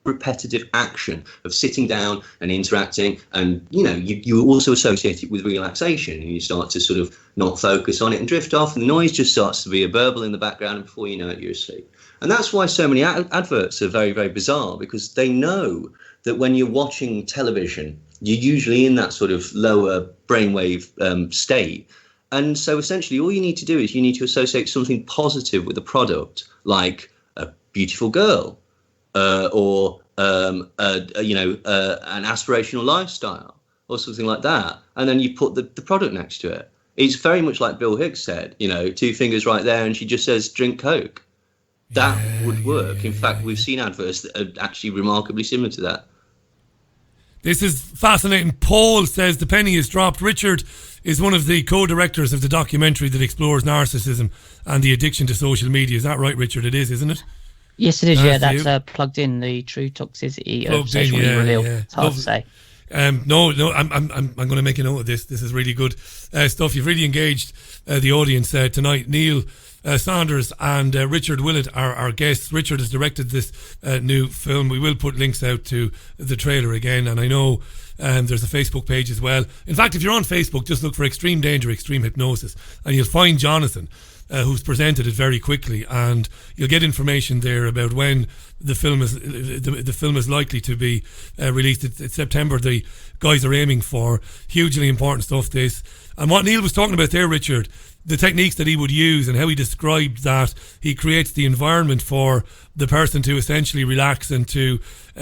S15: repetitive action of sitting down and interacting. And, you also associate it with relaxation, and you start to sort of not focus on it and drift off. And the noise just starts to be a burble in the background, and before you know it, you're asleep. And that's why so many adverts are very, very bizarre, because they know that when you're watching television, you're usually in that sort of lower brainwave state. And so essentially all you need to do is you need to associate something positive with the product, like a beautiful girl, or an aspirational lifestyle, or something like that. And then you put the product next to it. It's very much like Bill Hicks said, 2 fingers right there, and she just says, drink Coke. That would work. In fact, we've seen adverts that are actually remarkably similar to that.
S2: This is fascinating. Paul says the penny is dropped. Richard is one of the co-directors of the documentary that explores narcissism and the addiction to social media. Is that right, Richard? It is, isn't it?
S14: Yes, it is. Yeah, that's plugged in, the true toxicity of social media reveal. It's hard to say. I'm going to make a note of this. This is really good stuff. You've really engaged the audience tonight. Neil Saunders and Richard Willett are our guests. Richard has directed this new film. We will put links out to the trailer again, and I know there's a Facebook page as well. In fact, if you're on Facebook, just look for Extreme Danger, Extreme Hypnosis, and you'll find Jonathan.
S2: who's presented it very quickly, and you'll get information there about when the film is likely to be released. It's September. The guys are aiming for hugely important stuff. This, and what Neil was talking about there, Richard, the techniques that he would use and how he described that he creates the environment for the person to essentially relax and to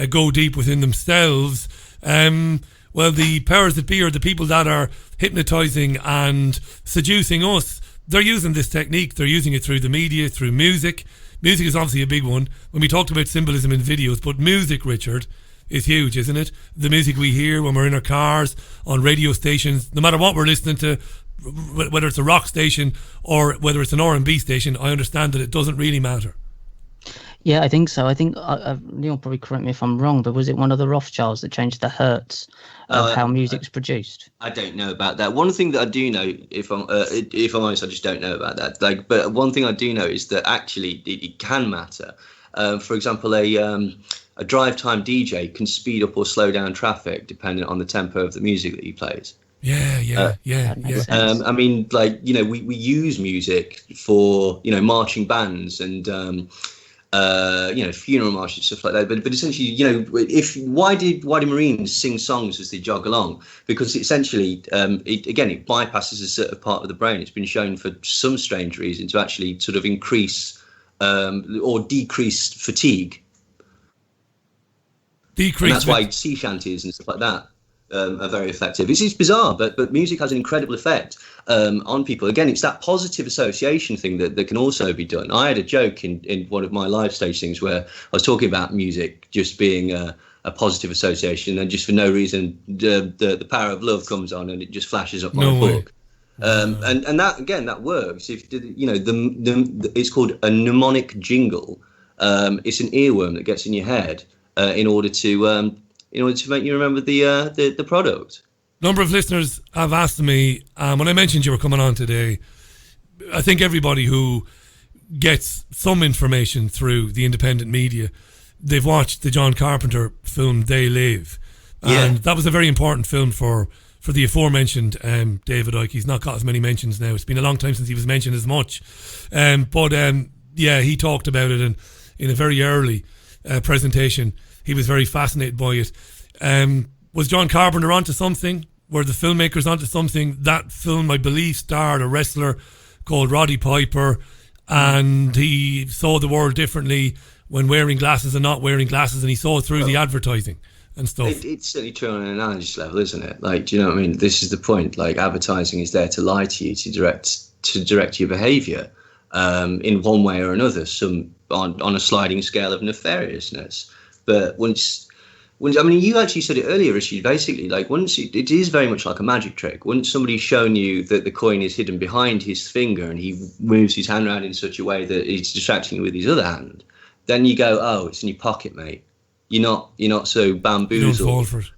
S2: go deep within themselves. Well, the powers that be, or the people that are hypnotizing and seducing us, they're using this technique. They're using it through the media, through music. Music is obviously a big one. When we talked about symbolism in videos, but music, Richard, is huge, isn't it? The music we hear when we're in our cars, on radio stations, no matter what we're listening to, whether it's a rock station or whether it's an R&B station, I understand that it doesn't really matter.
S14: Yeah, I think so. I think Neil probably correct me if I'm wrong, but was it one of the Rothschilds that changed the hertz of how music's produced?
S15: I don't know about that. One thing that I do know, if I'm honest, I just don't know about that. But one thing I do know is that actually it can matter. For example, a drive time DJ can speed up or slow down traffic depending on the tempo of the music that he plays.
S2: Yeah.
S15: I mean, we use music for, marching bands and, funeral marches, stuff like that. But essentially, why did Marines sing songs as they jog along? Because essentially, it bypasses a certain part of the brain. It's been shown for some strange reason to actually sort of increase or decrease fatigue. And that's why sea shanties and stuff like that are very effective. It's bizarre, but music has an incredible effect on people. Again, it's that positive association thing that can also be done. I had a joke in one of my live stage things where I was talking about music just being a positive association, and just for no reason the power of love comes on and it just flashes up my book. And that, again, that works. If it's called a mnemonic jingle. It's an earworm that gets in your head in order to make you remember the product.
S2: A number of listeners have asked me, when I mentioned you were coming on today, I think everybody who gets some information through the independent media, they've watched the John Carpenter film They Live. And that was a very important film for the aforementioned David Icke. He's not got as many mentions now. It's been a long time since he was mentioned as much. But he talked about it in a very early presentation. He was very fascinated by it. Was John Carpenter onto something? Were the filmmakers onto something? That film, I believe, starred a wrestler called Roddy Piper, and he saw the world differently when wearing glasses and not wearing glasses, and he saw it through the advertising and stuff. It's
S15: certainly true on an analogous level, isn't it? Like, do you know what I mean? This is the point. Like, advertising is there to lie to you, to direct your behaviour in one way or another, some on a sliding scale of nefariousness. But once I mean, you actually said it earlier, Richie, basically, like, it is very much like a magic trick. Once somebody's shown you that the coin is hidden behind his finger and he moves his hand around in such a way that he's distracting you with his other hand, then you go, oh, it's in your pocket, mate. You're not so bamboozled.
S2: You don't fall for it.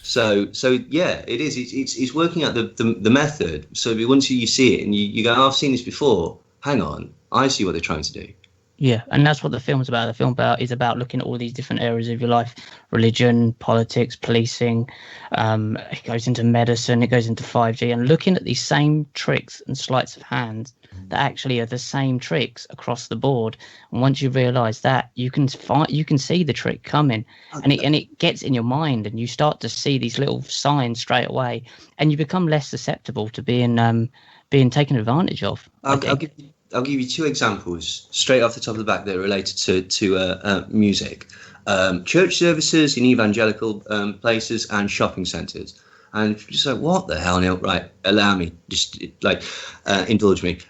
S15: So yeah, it is. It's working out the method. So once you see it and you go, oh, I've seen this before. Hang on, I see what they're trying to do.
S14: Yeah, and that's what the film's about. The film is about looking at all these different areas of your life: religion, politics, policing. It goes into medicine, it goes into 5G, and looking at these same tricks and sleights of hand that actually are the same tricks across the board. And once you realise that, you can see the trick coming, and it gets in your mind, and you start to see these little signs straight away, and you become less susceptible to being taken advantage of.
S15: I'll give you two examples straight off the top of the back that are related to music. Church services in evangelical places and shopping centres. And just like, what the hell, Neil? Right, allow me, just indulge me.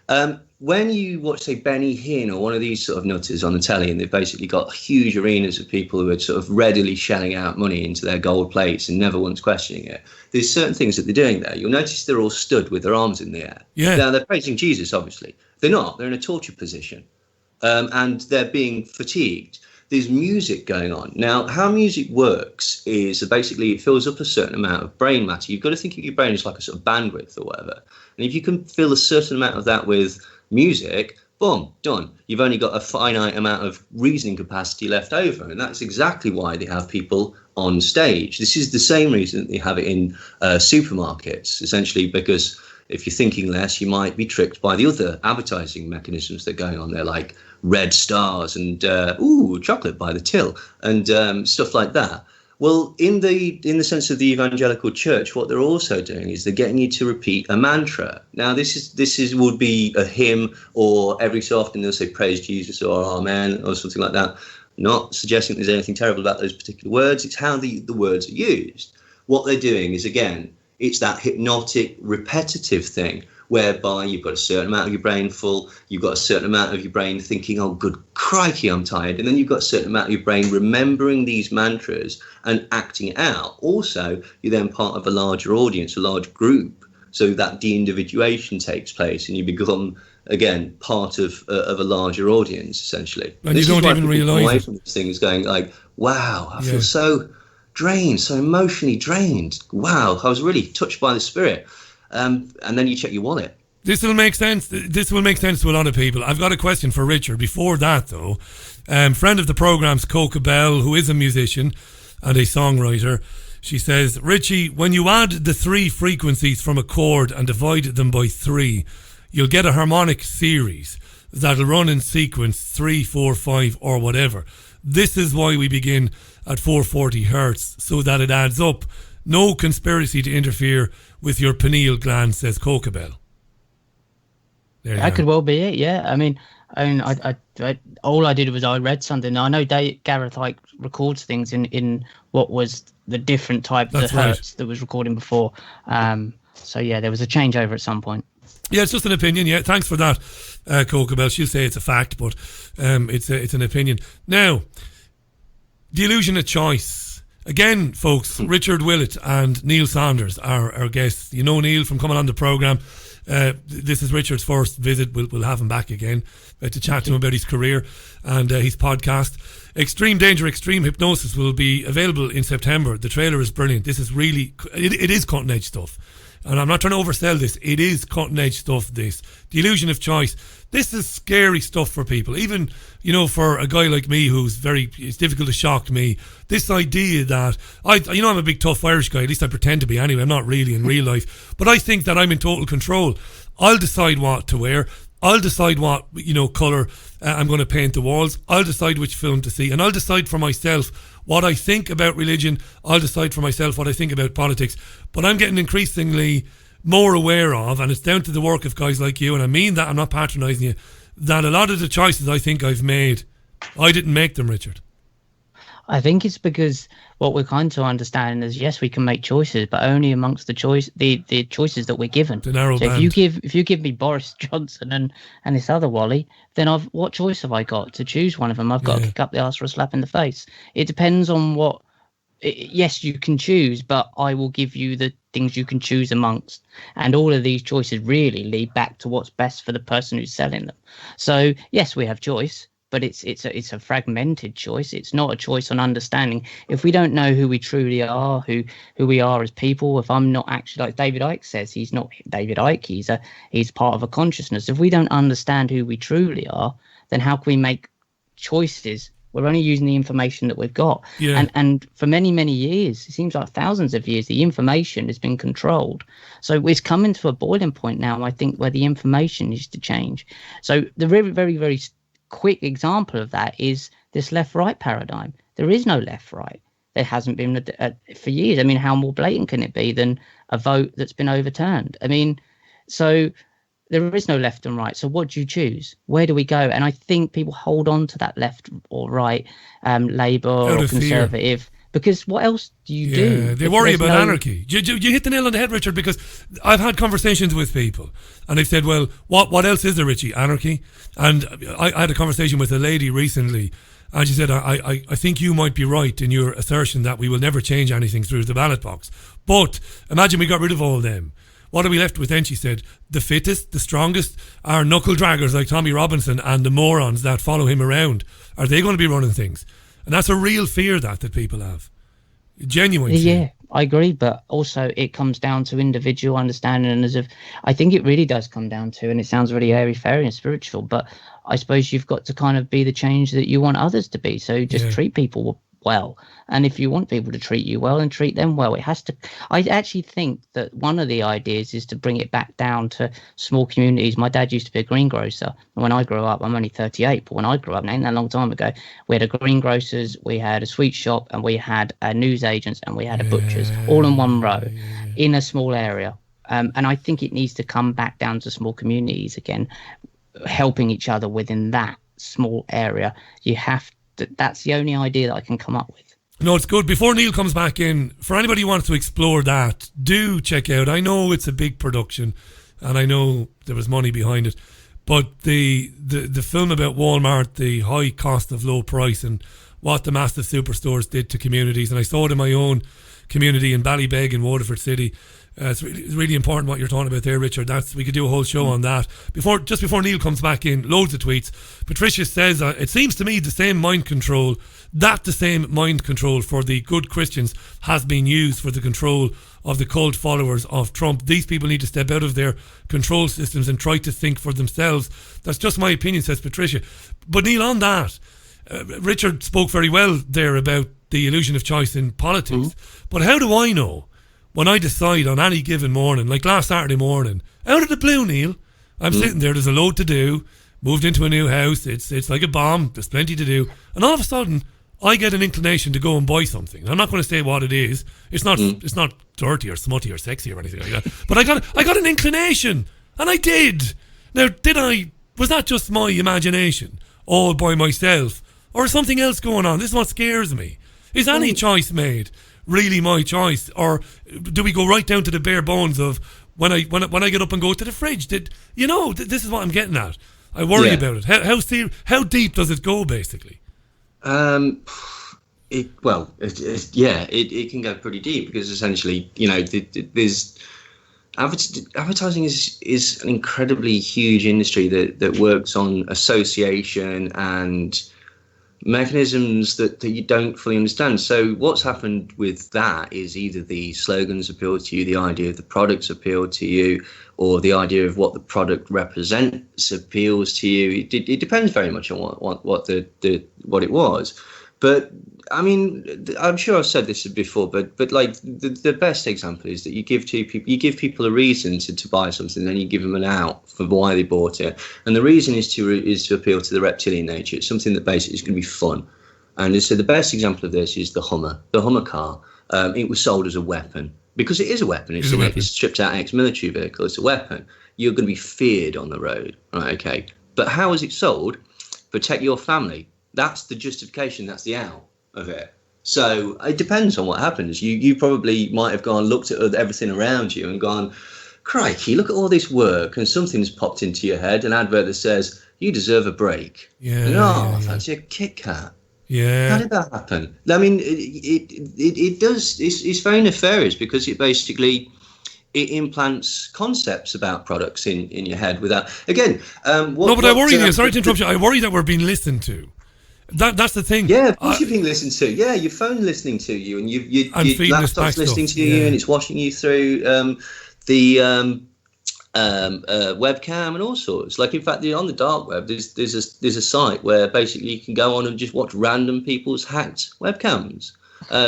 S15: When you watch, say, Benny Hinn or one of these sort of nutters on the telly, and they've basically got huge arenas of people who are sort of readily shelling out money into their gold plates and never once questioning it, there's certain things that they're doing there. You'll notice they're all stood with their arms in the air.
S2: Yeah.
S15: Now, they're praising Jesus, obviously. They're not. They're in a torture position. And they're being fatigued. There's music going on. Now, how music works is that basically it fills up a certain amount of brain matter. You've got to think of your brain as like a sort of bandwidth or whatever. And if you can fill a certain amount of that with music, boom, done. You've only got a finite amount of reasoning capacity left over. And that's exactly why they have people on stage. This is the same reason that they have it in supermarkets, essentially, because If you're thinking less, you might be tricked by the other advertising mechanisms that are going on there, like red stars and chocolate by the till and stuff like that. Well, in the sense of the evangelical church, what they're also doing is they're getting you to repeat a mantra. Now, this would be a hymn, or every so often they'll say praise Jesus or amen or something like that. Not suggesting there's anything terrible about those particular words. It's how the words are used. What they're doing is, again, it's that hypnotic, repetitive thing, whereby you've got a certain amount of your brain full, you've got a certain amount of your brain thinking, oh, good crikey, I'm tired. And then you've got a certain amount of your brain remembering these mantras and acting it out. Also, you're then part of a larger audience, a large group. So that de-individuation takes place and you become, again, part of a larger audience, essentially.
S2: And you don't even realise it.
S15: This thing is going like, wow, I feel so drained, so emotionally drained. Wow, I was really touched by the spirit. And then you check your wallet.
S2: This will make sense. This will make sense to a lot of people. I've got a question for Richard. Before that, though, friend of the program's Coca Bell, who is a musician and a songwriter, she says, Richie, when you add the 3 frequencies from a chord and divide them by 3, you'll get a harmonic series that'll run in sequence 3, 4, 5, or whatever. This is why we begin at 440 hertz, so that it adds up. No conspiracy to interfere with your pineal gland, says Coca Bell.
S14: That could well be it, yeah. I mean, I all I did was I read something. I know Gareth like records things in what was the different type of hertz that was recording before. So yeah, there was a changeover at some point.
S2: Yeah, it's just an opinion. Yeah, thanks for that, Coca Bell. She'll say it's a fact, but it's an opinion. Now, the illusion of choice. Again, folks, Richard Willett and Neil Saunders are our guests. You know Neil from coming on the programme. This is Richard's first visit. We'll have him back again to chat to him about his career and his podcast. Extreme Danger, Extreme Hypnosis will be available in September. The trailer is brilliant. This is really, it is cutting edge stuff. And I'm not trying to oversell this. It is cutting edge stuff, this. The illusion of choice. This is scary stuff for people. Even, you know, for a guy like me it's difficult to shock me. This idea that, I'm a big tough Irish guy. At least I pretend to be anyway. I'm not really in real life. But I think that I'm in total control. I'll decide what to wear. I'll decide what, colour I'm going to paint the walls. I'll decide which film to see. And I'll decide for myself what I think about religion. I'll decide for myself what I think about politics. But I'm getting increasingly more aware of, and it's down to the work of guys like you, and I mean that, I'm not patronising you, that a lot of the choices I think I've made, I didn't make them, Richard.
S14: I think it's because what we're kind of understanding is, yes, we can make choices, but only amongst the choices that we're given.
S2: The narrow band.
S14: If you give me Boris Johnson and this other Wally, then what choice have I got to choose one of them? I've got to kick up the arse or a slap in the face. It depends on what. Yes, you can choose, but I will give you the things you can choose amongst. And all of these choices really lead back to what's best for the person who's selling them. So yes, we have choice, but it's a fragmented choice. It's not a choice on understanding. If we don't know who we truly are, who we are as people, if I'm not actually, like David Icke says, he's not David Icke, he's part of a consciousness. If we don't understand who we truly are, then how can we make choices? We're only using the information that we've got. Yeah. And for many, many years, it seems like thousands of years, the information has been controlled. So it's coming to a boiling point now, I think, where the information needs to change. So the very, very, very quick example of that is this left-right paradigm. There is no left-right. There hasn't been for years. I mean, how more blatant can it be than a vote that's been overturned? I mean, so there is no left and right. So what do you choose? Where do we go? And I think people hold on to that left or right, Labour or Conservative, fear. Because what else do you do?
S2: They worry about anarchy. You hit the nail on the head, Richard, because I've had conversations with people and they've said, well, what else is there, Richie? Anarchy? And I had a conversation with a lady recently and she said, I think you might be right in your assertion that we will never change anything through the ballot box. But imagine we got rid of all them. What are we left with then? She said, the fittest, the strongest are knuckle draggers like Tommy Robinson and the morons that follow him around. Are they going to be running things? And that's a real fear that people have. Genuine fear.
S14: Yeah, I agree. But also it comes down to individual understanding. And I think it really does come down to, and it sounds really airy-fairy and spiritual, but I suppose you've got to kind of be the change that you want others to be. So just treat people well. And if you want people to treat you well, and treat them well, it has to. I actually think that one of the ideas is to bring it back down to small communities. My dad used to be a greengrocer. When I grew up, I'm only 38, but when I grew up, ain't that long time ago, we had a greengrocers, we had a sweet shop, and we had a newsagents, and we had a butcher's, all in one row, in a small area. And I think it needs to come back down to small communities again, helping each other within that small area. You have to, that's the only idea that I can come up with.
S2: No, it's good. Before Neil comes back in, for anybody who wants to explore that, do check out. I know it's a big production, and I know there was money behind it, but the film about Walmart, the high cost of low price, and what the massive superstores did to communities, and I saw it in my own community in Ballybeg in Waterford City. It's really important what you're talking about there, Richard. We could do a whole show on that. Just before Neil comes back in, loads of tweets. Patricia says, it seems to me the same mind control for the good Christians has been used for the control of the cult followers of Trump. These people need to step out of their control systems and try to think for themselves. That's just my opinion, says Patricia. But Neil, on that, Richard spoke very well there about the illusion of choice in politics. But how do I know when I decide on any given morning, like last Saturday morning, out of the blue, Neil, I'm sitting there, there's a load to do, moved into a new house, it's like a bomb, there's plenty to do, and all of a sudden I get an inclination to go and buy something. I'm not going to say what it is. It's not dirty or smutty or sexy or anything like that. But I got an inclination, and I did. Now, was that just my imagination all by myself, or something else going on? This is what scares me. Is any choice made really my choice, or do we go right down to the bare bones of when I get up and go to the fridge? This is what I'm getting at. I worry about it. How deep does it go, basically?
S15: It can go pretty deep, because essentially, there's advertising is an incredibly huge industry that works on association and mechanisms that you don't fully understand. So what's happened with that is either the slogans appeal to you, the idea of the products appeal to you, or the idea of what the product represents appeals to you. It depends very much on what it was. But I mean, I'm sure I've said this before, but like the best example is that you give people a reason to buy something, then you give them an out for why they bought it, and the reason is to appeal to the reptilian nature. It's something that basically is going to be fun. And so the best example of this is the Hummer car. It was sold as a weapon, because it is a weapon. It's a stripped out ex-military vehicle. It's a weapon. You're going to be feared on the road, right? Okay, but how is it sold? Protect your family. That's the justification. That's the out of it. So it depends on what happens. You probably might have looked at everything around you and gone, crikey, look at all this work, and something's popped into your head, an advert that says you deserve a break. I fancy a Kit Kat. How did that happen? I mean, it does. It's very nefarious, because it basically implants concepts about products in your head without. Again, I worry.
S2: Sorry to interrupt you. I worry that we're being listened to. That's the thing.
S15: Yeah, of course you're being listened to. Yeah, your phone listening to you, and your laptop's listening to you, and it's watching you through the webcam and all sorts. Like, in fact, on the dark web, there's a site where basically you can go on and just watch random people's hacked webcams.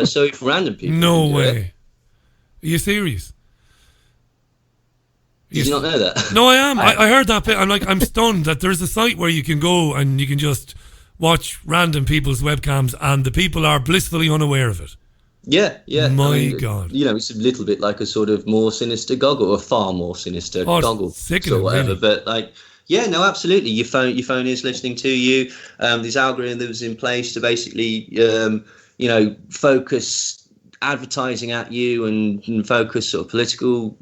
S15: So if random people,
S2: no way, are you serious?
S15: Did you not know that?
S2: No, I am. I heard that bit. I'm stunned that there's a site where you can go and you can just watch random people's webcams, and the people are blissfully unaware of it.
S15: Yeah.
S2: My God.
S15: It's a little bit like a sort of more sinister goggle, a far more sinister goggle, or whatever. Really. But absolutely. Your phone is listening to you. There's algorithms in place to basically, focus advertising at you and focus sort of political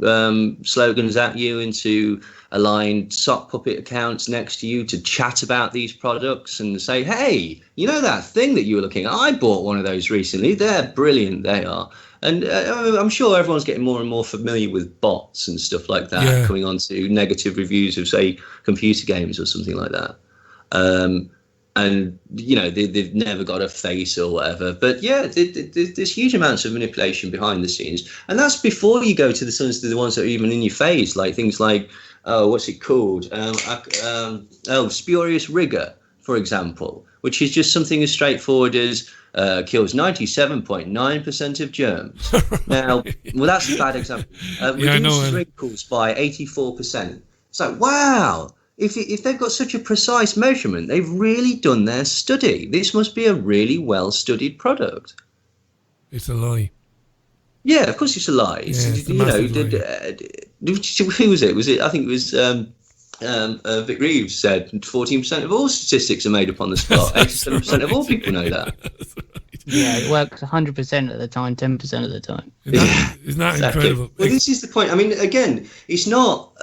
S15: slogans at you, and to align sock puppet accounts next to you to chat about these products and say, hey, that thing that you were looking at, I bought one of those recently. They're brilliant, they are. And I'm sure everyone's getting more and more familiar with bots and stuff like that, coming on to negative reviews of, say, computer games or something like that. And they've never got a face or whatever, but there's huge amounts of manipulation behind the scenes, and that's before you go to the ones that are even in your face, like things like what's it called? Spurious Rigor, for example, which is just something as straightforward as kills 97.9% of germs. Now, well, that's a bad example. Reduces wrinkles by 84%. It's like, wow, if they've got such a precise measurement, they've really done their study. This must be a really well-studied product.
S2: It's a lie.
S15: Yeah, of course it's a lie. It's,
S2: who
S15: was it? Was it? I think it was Vic Reeves said 14% of all statistics are made up on the spot. 87% of all people know that.
S14: Yeah, it works 100% of the time, 10% of the time.
S2: Isn't that incredible?
S15: Well, this is the point. I mean, again, it's not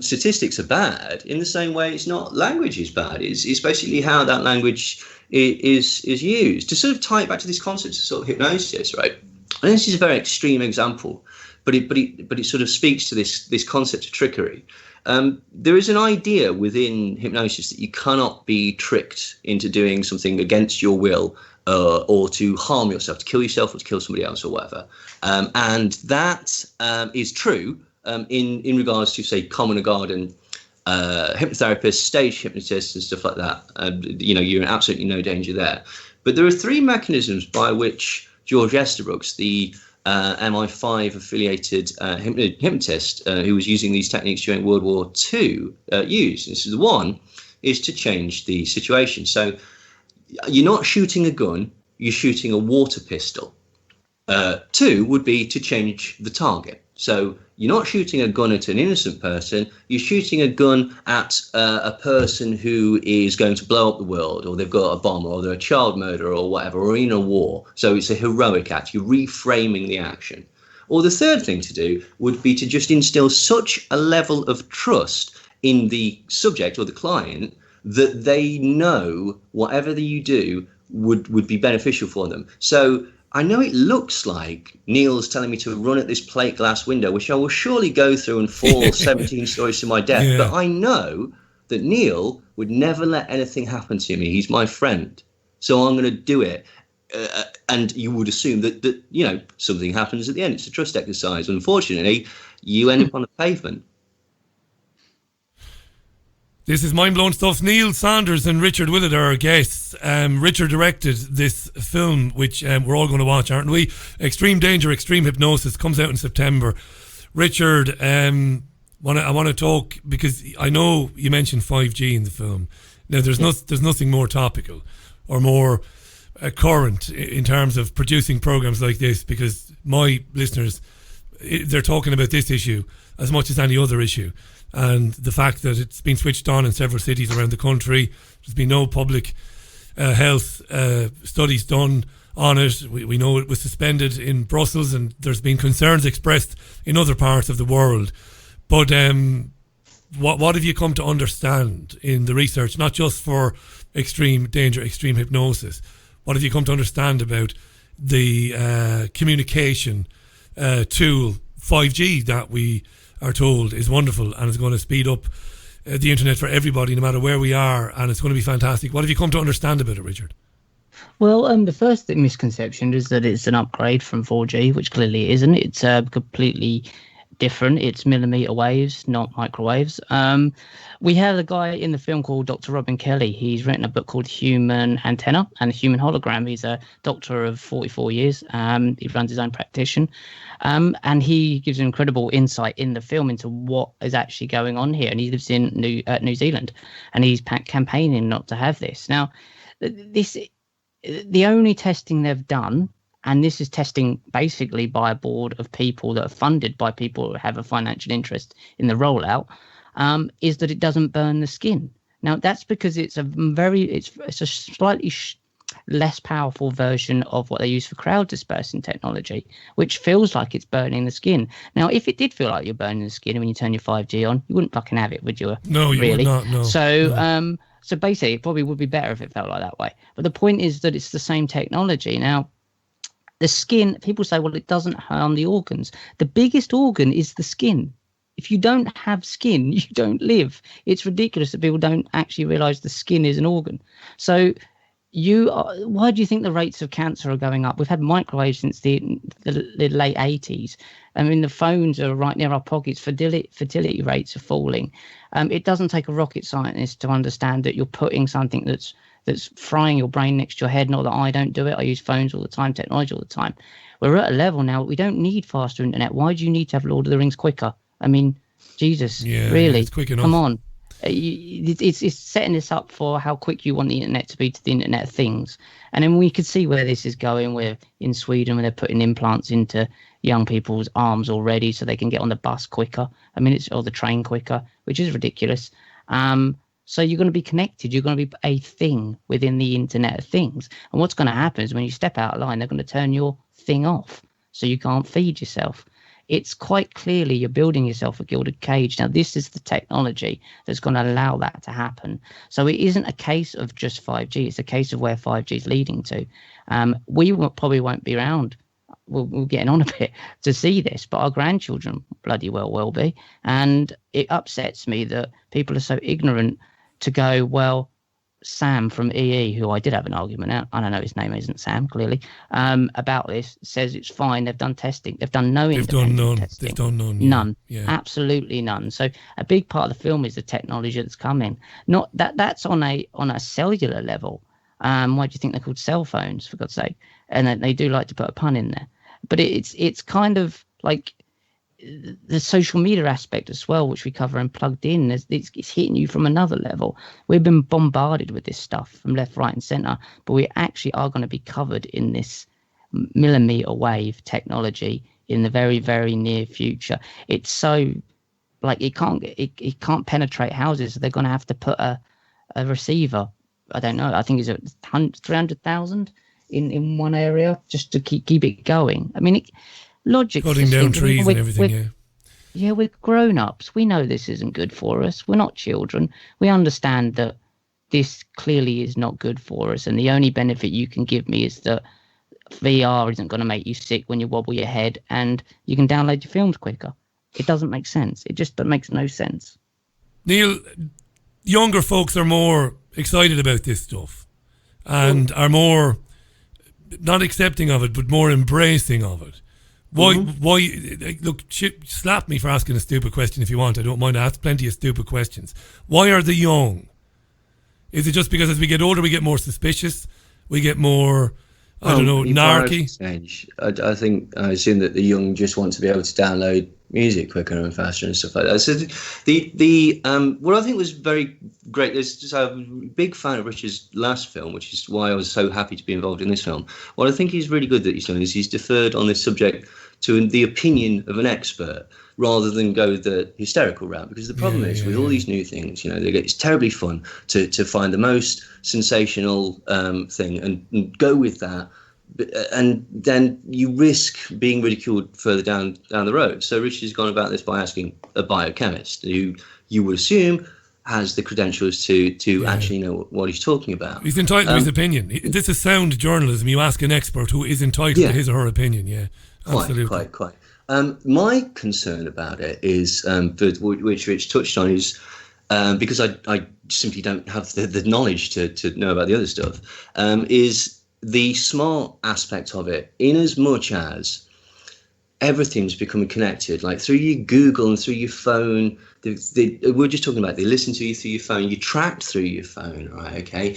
S15: statistics are bad in the same way it's not language is bad. It's basically how that language is used. To sort of tie it back to this concept of sort of hypnosis, right? And this is a very extreme example, but it sort of speaks to this concept of trickery. There is an idea within hypnosis that you cannot be tricked into doing something against your will, or to harm yourself, to kill yourself or to kill somebody else or whatever. And that is true in regards to, say, common or garden hypnotherapists, stage hypnotists and stuff like that. You're in absolutely no danger there. But there are three mechanisms by which George Estabrooks, the MI5 affiliated hypnotist who was using these techniques during World War II used. This is the one is to change the situation. So you're not shooting a gun, you're shooting a water pistol. Two would be to change the target. So you're not shooting a gun at an innocent person, you're shooting a gun at a person who is going to blow up the world, or they've got a bomb, or they're a child murderer or whatever, or in a war. So it's a heroic act. You're reframing the action. Or the third thing to do would be to just instill such a level of trust in the subject or the client that they know whatever you do would be beneficial for them. So I know it looks like Neil's telling me to run at this plate glass window, which I will surely go through and fall 17 stories to my death. Yeah. But I know that Neil would never let anything happen to me. He's my friend. So I'm going to do it. And you would assume that something happens at the end. It's a trust exercise. Unfortunately, you end up on the pavement.
S2: This is Mind-Blown Stuff. Neil Saunders and Richard Willett are our guests. Richard directed this film, which we're all going to watch, aren't we? Extreme Danger, Extreme Hypnosis, comes out in September. Richard, I want to talk, because I know you mentioned 5G in the film. Now, there's nothing more topical or more current in terms of producing programs like this, because my listeners, they're talking about this issue as much as any other issue. And the fact that it's been switched on in several cities around the country, there's been no public health studies done on it. We know it was suspended in Brussels, and there's been concerns expressed in other parts of the world. But what have you come to understand in the research, not just for Extreme Danger, Extreme Hypnosis? What have you come to understand about the communication tool 5G that we are told is wonderful and is going to speed up the internet for everybody, no matter where we are, and it's going to be fantastic? What have you come to understand about it, Richard?
S14: Well, the first misconception is that it's an upgrade from 4G, which clearly it isn't. It's completely different. It's millimeter waves, not microwaves. We have a guy in the film called Dr. Robin Kelly. He's written a book called Human Antenna and Human Hologram. He's a doctor of 44 years. He runs his own practitioner. And he gives an incredible insight in the film into what is actually going on here. And he lives in New Zealand, and he's campaigning not to have this. Now, the only testing they've done, and this is testing basically by a board of people that are funded by people who have a financial interest in the rollout, is that it doesn't burn the skin. Now, that's because it's a slightly less powerful version of what they use for crowd dispersing technology, which feels like it's burning the skin. Now, if it did feel like you're burning the skin when you turn your 5G on, you wouldn't fucking have it, would you?
S2: No, you
S14: really?
S2: would not, no.
S14: So, so basically, it probably would be better if it felt like that way. But the point is that it's the same technology. Now, the skin, people say, well, it doesn't harm the organs. The biggest organ is the skin. If you don't have skin, you don't live. It's ridiculous that people don't actually realise the skin is an organ. So why do you think the rates of cancer are going up? We've had microwaves since the late 80s. I mean, the phones are right near our pockets. Fertility rates are falling. It doesn't take a rocket scientist to understand that you're putting something that's that's frying your brain next to your head. Not that I don't do it. I use phones all the time, technology all the time. We're at a level now we don't need faster internet. Why do you need to have Lord of the Rings quicker? I mean, Jesus, really?
S2: It's quick enough.
S14: Come on. It's setting this up for how quick you want the internet to be to the Internet of Things. And then we could see where this is going. We're in Sweden where they're putting implants into young people's arms already so they can get on the bus quicker. I mean, or the train quicker, which is ridiculous. So you're going to be connected. You're going to be a thing within the Internet of Things. And what's going to happen is when you step out of line, they're going to turn your thing off so you can't feed yourself. It's quite clearly you're building yourself a gilded cage. Now, this is the technology that's going to allow that to happen. So it isn't a case of just 5G. It's a case of where 5G is leading to. We probably won't be around. We're getting on a bit to see this, but our grandchildren bloody well will be. And it upsets me that people are so ignorant to go, well, Sam from EE, who I did have an argument out, I don't know, his name isn't Sam, clearly, about this, says it's fine. They've done testing. They've done no independent testing.
S2: They've done none.
S14: None.
S2: Yeah.
S14: Absolutely none. So a big part of the film is the technology that's coming. Not that's on a cellular level. Why do you think they're called cell phones, for God's sake? And they do like to put a pun in there. But it's kind of like the social media aspect as well, which we cover and Plugged In. It's hitting you from another level. We've been bombarded with this stuff from left, right, and centre, but we actually are going to be covered in this millimetre wave technology in the very, very near future. It's so like it can't penetrate houses, so they're going to have to put a receiver. I don't know. I think it's 300,000 in one area just to keep it going. I mean, logic.
S2: Cutting down trees and everything,
S14: Yeah, we're grown-ups. We know this isn't good for us. We're not children. We understand that this clearly is not good for us, and the only benefit you can give me is that VR isn't going to make you sick when you wobble your head, and you can download your films quicker. It doesn't make sense. It just makes no sense.
S2: Neil, younger folks are more excited about this stuff and are more not accepting of it, but more embracing of it. Why? Look, slap me for asking a stupid question if you want. I don't mind. I ask plenty of stupid questions. Why are they young? Is it just because as we get older, we get more suspicious? We get more, I don't know, narky?
S15: I assume that the young just want to be able to download music quicker and faster and stuff like that. So what I think was very great is just I'm a big fan of Richard's last film, which is why I was so happy to be involved in this film. What I think is really good that he's done is he's deferred on this subject to the opinion of an expert rather than go the hysterical route. Because the problem is with all these new things, it's terribly fun to find the most sensational thing and go with that. And then you risk being ridiculed further down the road. So Richard's gone about this by asking a biochemist who you would assume has the credentials to actually know what he's talking about.
S2: He's entitled to his opinion. This is sound journalism. You ask an expert who is entitled to his or her opinion. Yeah, absolutely.
S15: Quite. My concern about it is, which Rich touched on, is because I simply don't have the knowledge to know about the other stuff, is the smart aspect of it, in as much as everything's becoming connected, like through your Google and through your phone. We're just talking about they listen to you through your phone, you're tracked through your phone, right? Okay.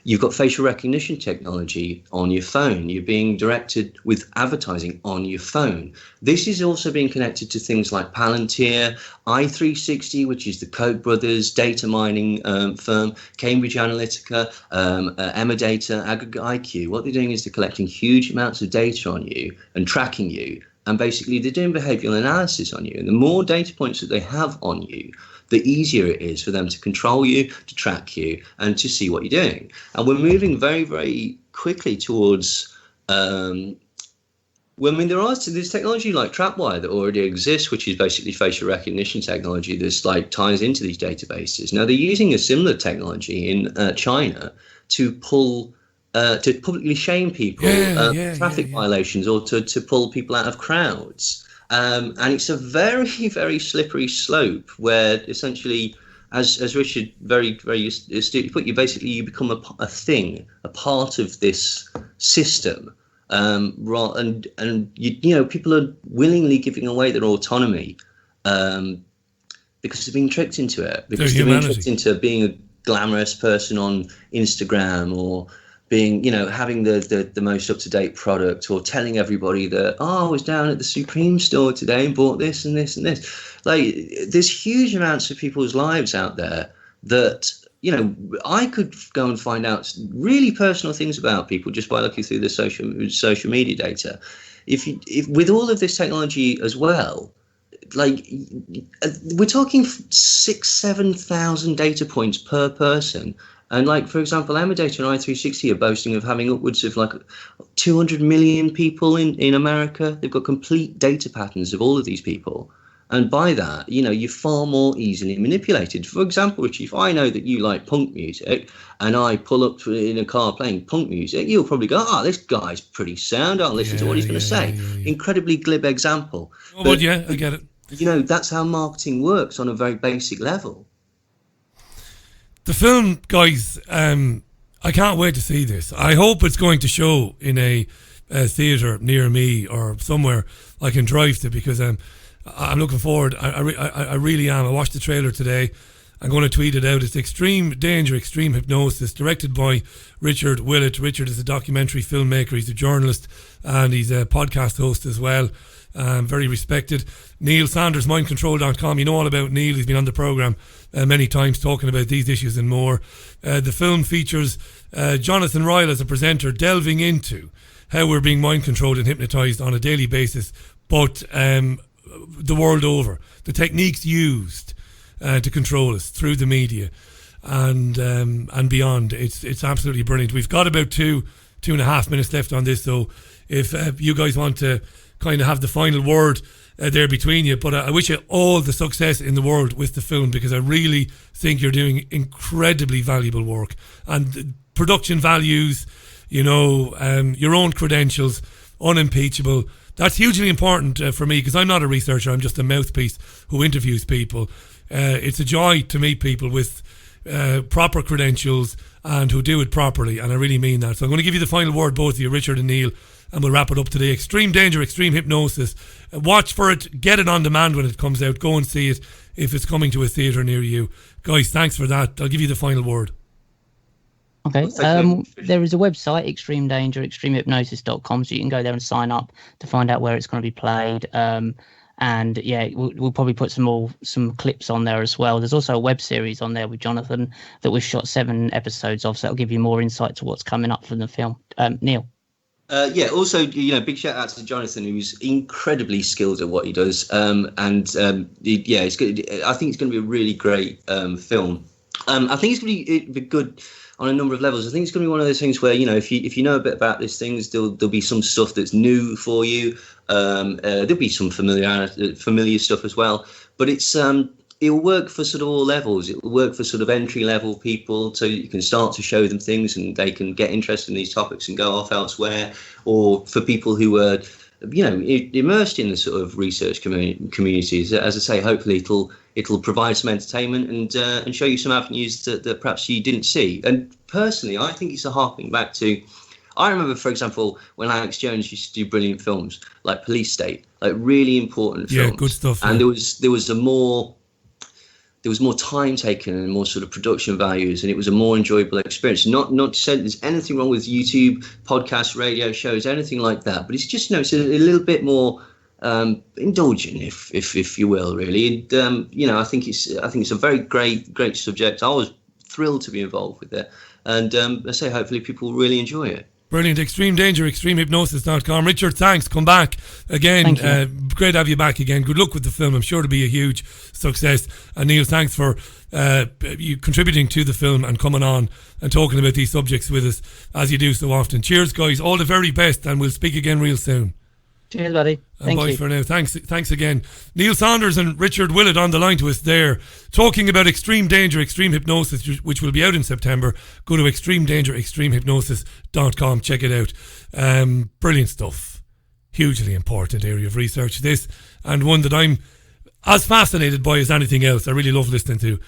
S15: You've got facial recognition technology on your phone. You're being directed with advertising on your phone. This is also being connected to things like Palantir, i360, which is the Koch brothers data mining firm, Cambridge Analytica, Emerdata, Aggregate IQ. What they're doing is they're collecting huge amounts of data on you and tracking you. And basically, they're doing behavioural analysis on you. And the more data points that they have on you, the easier it is for them to control you, to track you, and to see what you're doing. And we're moving very, very quickly towards... there's technology like Trapwire that already exists, which is basically facial recognition technology that's like ties into these databases. Now, they're using a similar technology in China to pull... to publicly shame people, traffic violations, or to pull people out of crowds. And it's a very, very slippery slope where essentially, as Richard very, very astutely put, you become a thing, a part of this system. And people are willingly giving away their autonomy because they're being tricked into it. Because they're being tricked into being glamorous person on Instagram, or being, you know, having the most up-to-date product, or telling everybody that, oh, I was down at the Supreme store today and bought this and this and this. Like, there's huge amounts of people's lives out there that, you know, I could go and find out really personal things about people just by looking through the social media data. If with all of this technology as well, like, we're talking 6,000-7,000 data points per person. And like, for example, Amadata and I360 are boasting of having upwards of like 200 million people in America. They've got complete data patterns of all of these people. And by that, you know, you're far more easily manipulated. For example, Richie, if I know that you like punk music and I pull up in a car playing punk music, you'll probably go, oh, this guy's pretty sound. I'll listen to what he's going to say. Incredibly glib example.
S2: Oh, but yeah, I get it.
S15: You know, that's how marketing works on a very basic level.
S2: The film, guys, I can't wait to see this. I hope it's going to show in a theatre near me or somewhere I can drive to, because I'm looking forward. I really am. I watched the trailer today. I'm going to tweet it out. It's Extreme Danger, Extreme Hypnosis, directed by Richard Willett. Richard is a documentary filmmaker. He's a journalist and he's a podcast host as well. Very respected. Neil Sanders, mindcontrol.com. You know all about Neil. He's been on the programme many times talking about these issues and more. The film features Jonathan Royle as a presenter, delving into how we're being mind controlled and hypnotised on a daily basis, but the world over. The techniques used to control us through the media and beyond. It's absolutely brilliant. We've got about 2.5 minutes left on this, so if you guys want to kind of have the final word there between you, but I wish you all the success in the world with the film, because I really think you're doing incredibly valuable work, and production values, you know, your own credentials, unimpeachable. That's hugely important for me, because I'm not a researcher. I'm just a mouthpiece who interviews people. It's a joy to meet people with proper credentials and who do it properly, and I really mean that. So I'm going to give you the final word, both of you, Richard and Neil, and we'll wrap it up today. Extreme Danger, Extreme Hypnosis. Watch for it. Get it on demand when it comes out. Go and see it if it's coming to a theatre near you. Guys, thanks for that. I'll give you the final word.
S14: Okay. There is a website, Extreme Danger, extremehypnosis.com, so you can go there and sign up to find out where it's going to be played. And yeah, we'll probably put some clips on there as well. There's also a web series on there with Jonathan that we've shot 7 episodes of, so that'll give you more insight to what's coming up from the film. Neil.
S15: Also, you know, big shout out to Jonathan, who's incredibly skilled at what he does. It's good. I think it's going to be a really great film. I think it's going to be good on a number of levels. I think it's going to be one of those things where, you know, if you know a bit about these things, there'll be some stuff that's new for you. There'll be some familiar stuff as well. But it'll work for sort of all levels. It'll work for sort of entry-level people, so you can start to show them things and they can get interested in these topics and go off elsewhere. Or for people who are, you know, immersed in the sort of research communities. As I say, hopefully it'll provide some entertainment and show you some avenues that perhaps you didn't see. And personally, I think it's a harking back to, I remember, for example, when Alex Jones used to do brilliant films like Police State, like really important films.
S2: Yeah, good stuff.
S15: And there was more time taken and more sort of production values, and it was a more enjoyable experience. Not to say there's anything wrong with YouTube, podcasts, radio shows, anything like that, but it's just, you know, it's a little bit more indulgent, if you will, really. And you know, I think it's a very great subject. I was thrilled to be involved with it, and I say hopefully people will really enjoy it.
S2: Brilliant. Extreme Danger, extremehypnosis.com. Richard, thanks. Come back again. Great to have you back again. Good luck with the film. I'm sure it'll be a huge success. And Neil, thanks for you contributing to the film and coming on and talking about these subjects with us, as you do so often. Cheers, guys. All the very best, and we'll speak again real soon.
S14: Cheers, buddy.
S2: And bye for now. Thanks again. Neil Sanders and Richard Willett on the line to us there, talking about Extreme Danger, Extreme Hypnosis, which will be out in September. Go to Extreme Danger, extremehypnosis.com. Check it out. Brilliant stuff. Hugely important area of research, this, and one that I'm as fascinated by as anything else. I really love listening to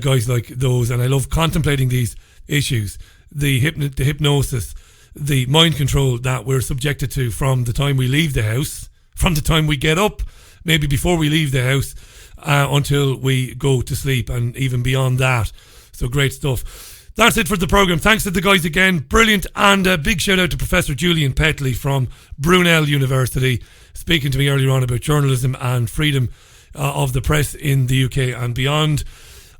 S2: guys like those, and I love contemplating these issues, the hypnosis, the mind control that we're subjected to from the time we leave the house, from the time we get up, maybe before we leave the house, until we go to sleep, and even beyond that. So great stuff. That's it for the programme. Thanks to the guys again. Brilliant. And a big shout out to Professor Julian Petley from Brunel University, speaking to me earlier on about journalism and freedom of the press in the UK and beyond.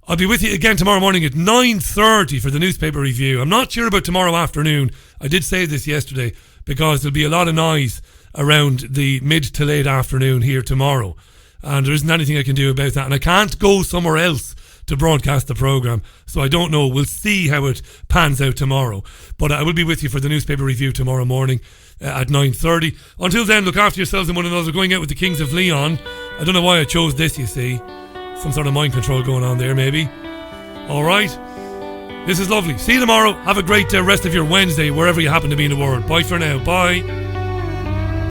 S2: I'll be with you again tomorrow morning at 9:30 for the newspaper review. I'm not sure about tomorrow afternoon. I did say this yesterday because there'll be a lot of noise around the mid to late afternoon here tomorrow. And there isn't anything I can do about that. And I can't go somewhere else to broadcast the programme. So I don't know. We'll see how it pans out tomorrow. But I will be with you for the newspaper review tomorrow morning at 9:30. Until then, look after yourselves and one another. Going out with the Kings of Leon. I don't know why I chose this, you see. Some sort of mind control going on there, maybe. All right. This is lovely. See you tomorrow. Have a great rest of your Wednesday, wherever you happen to be in the world. Bye for now. Bye.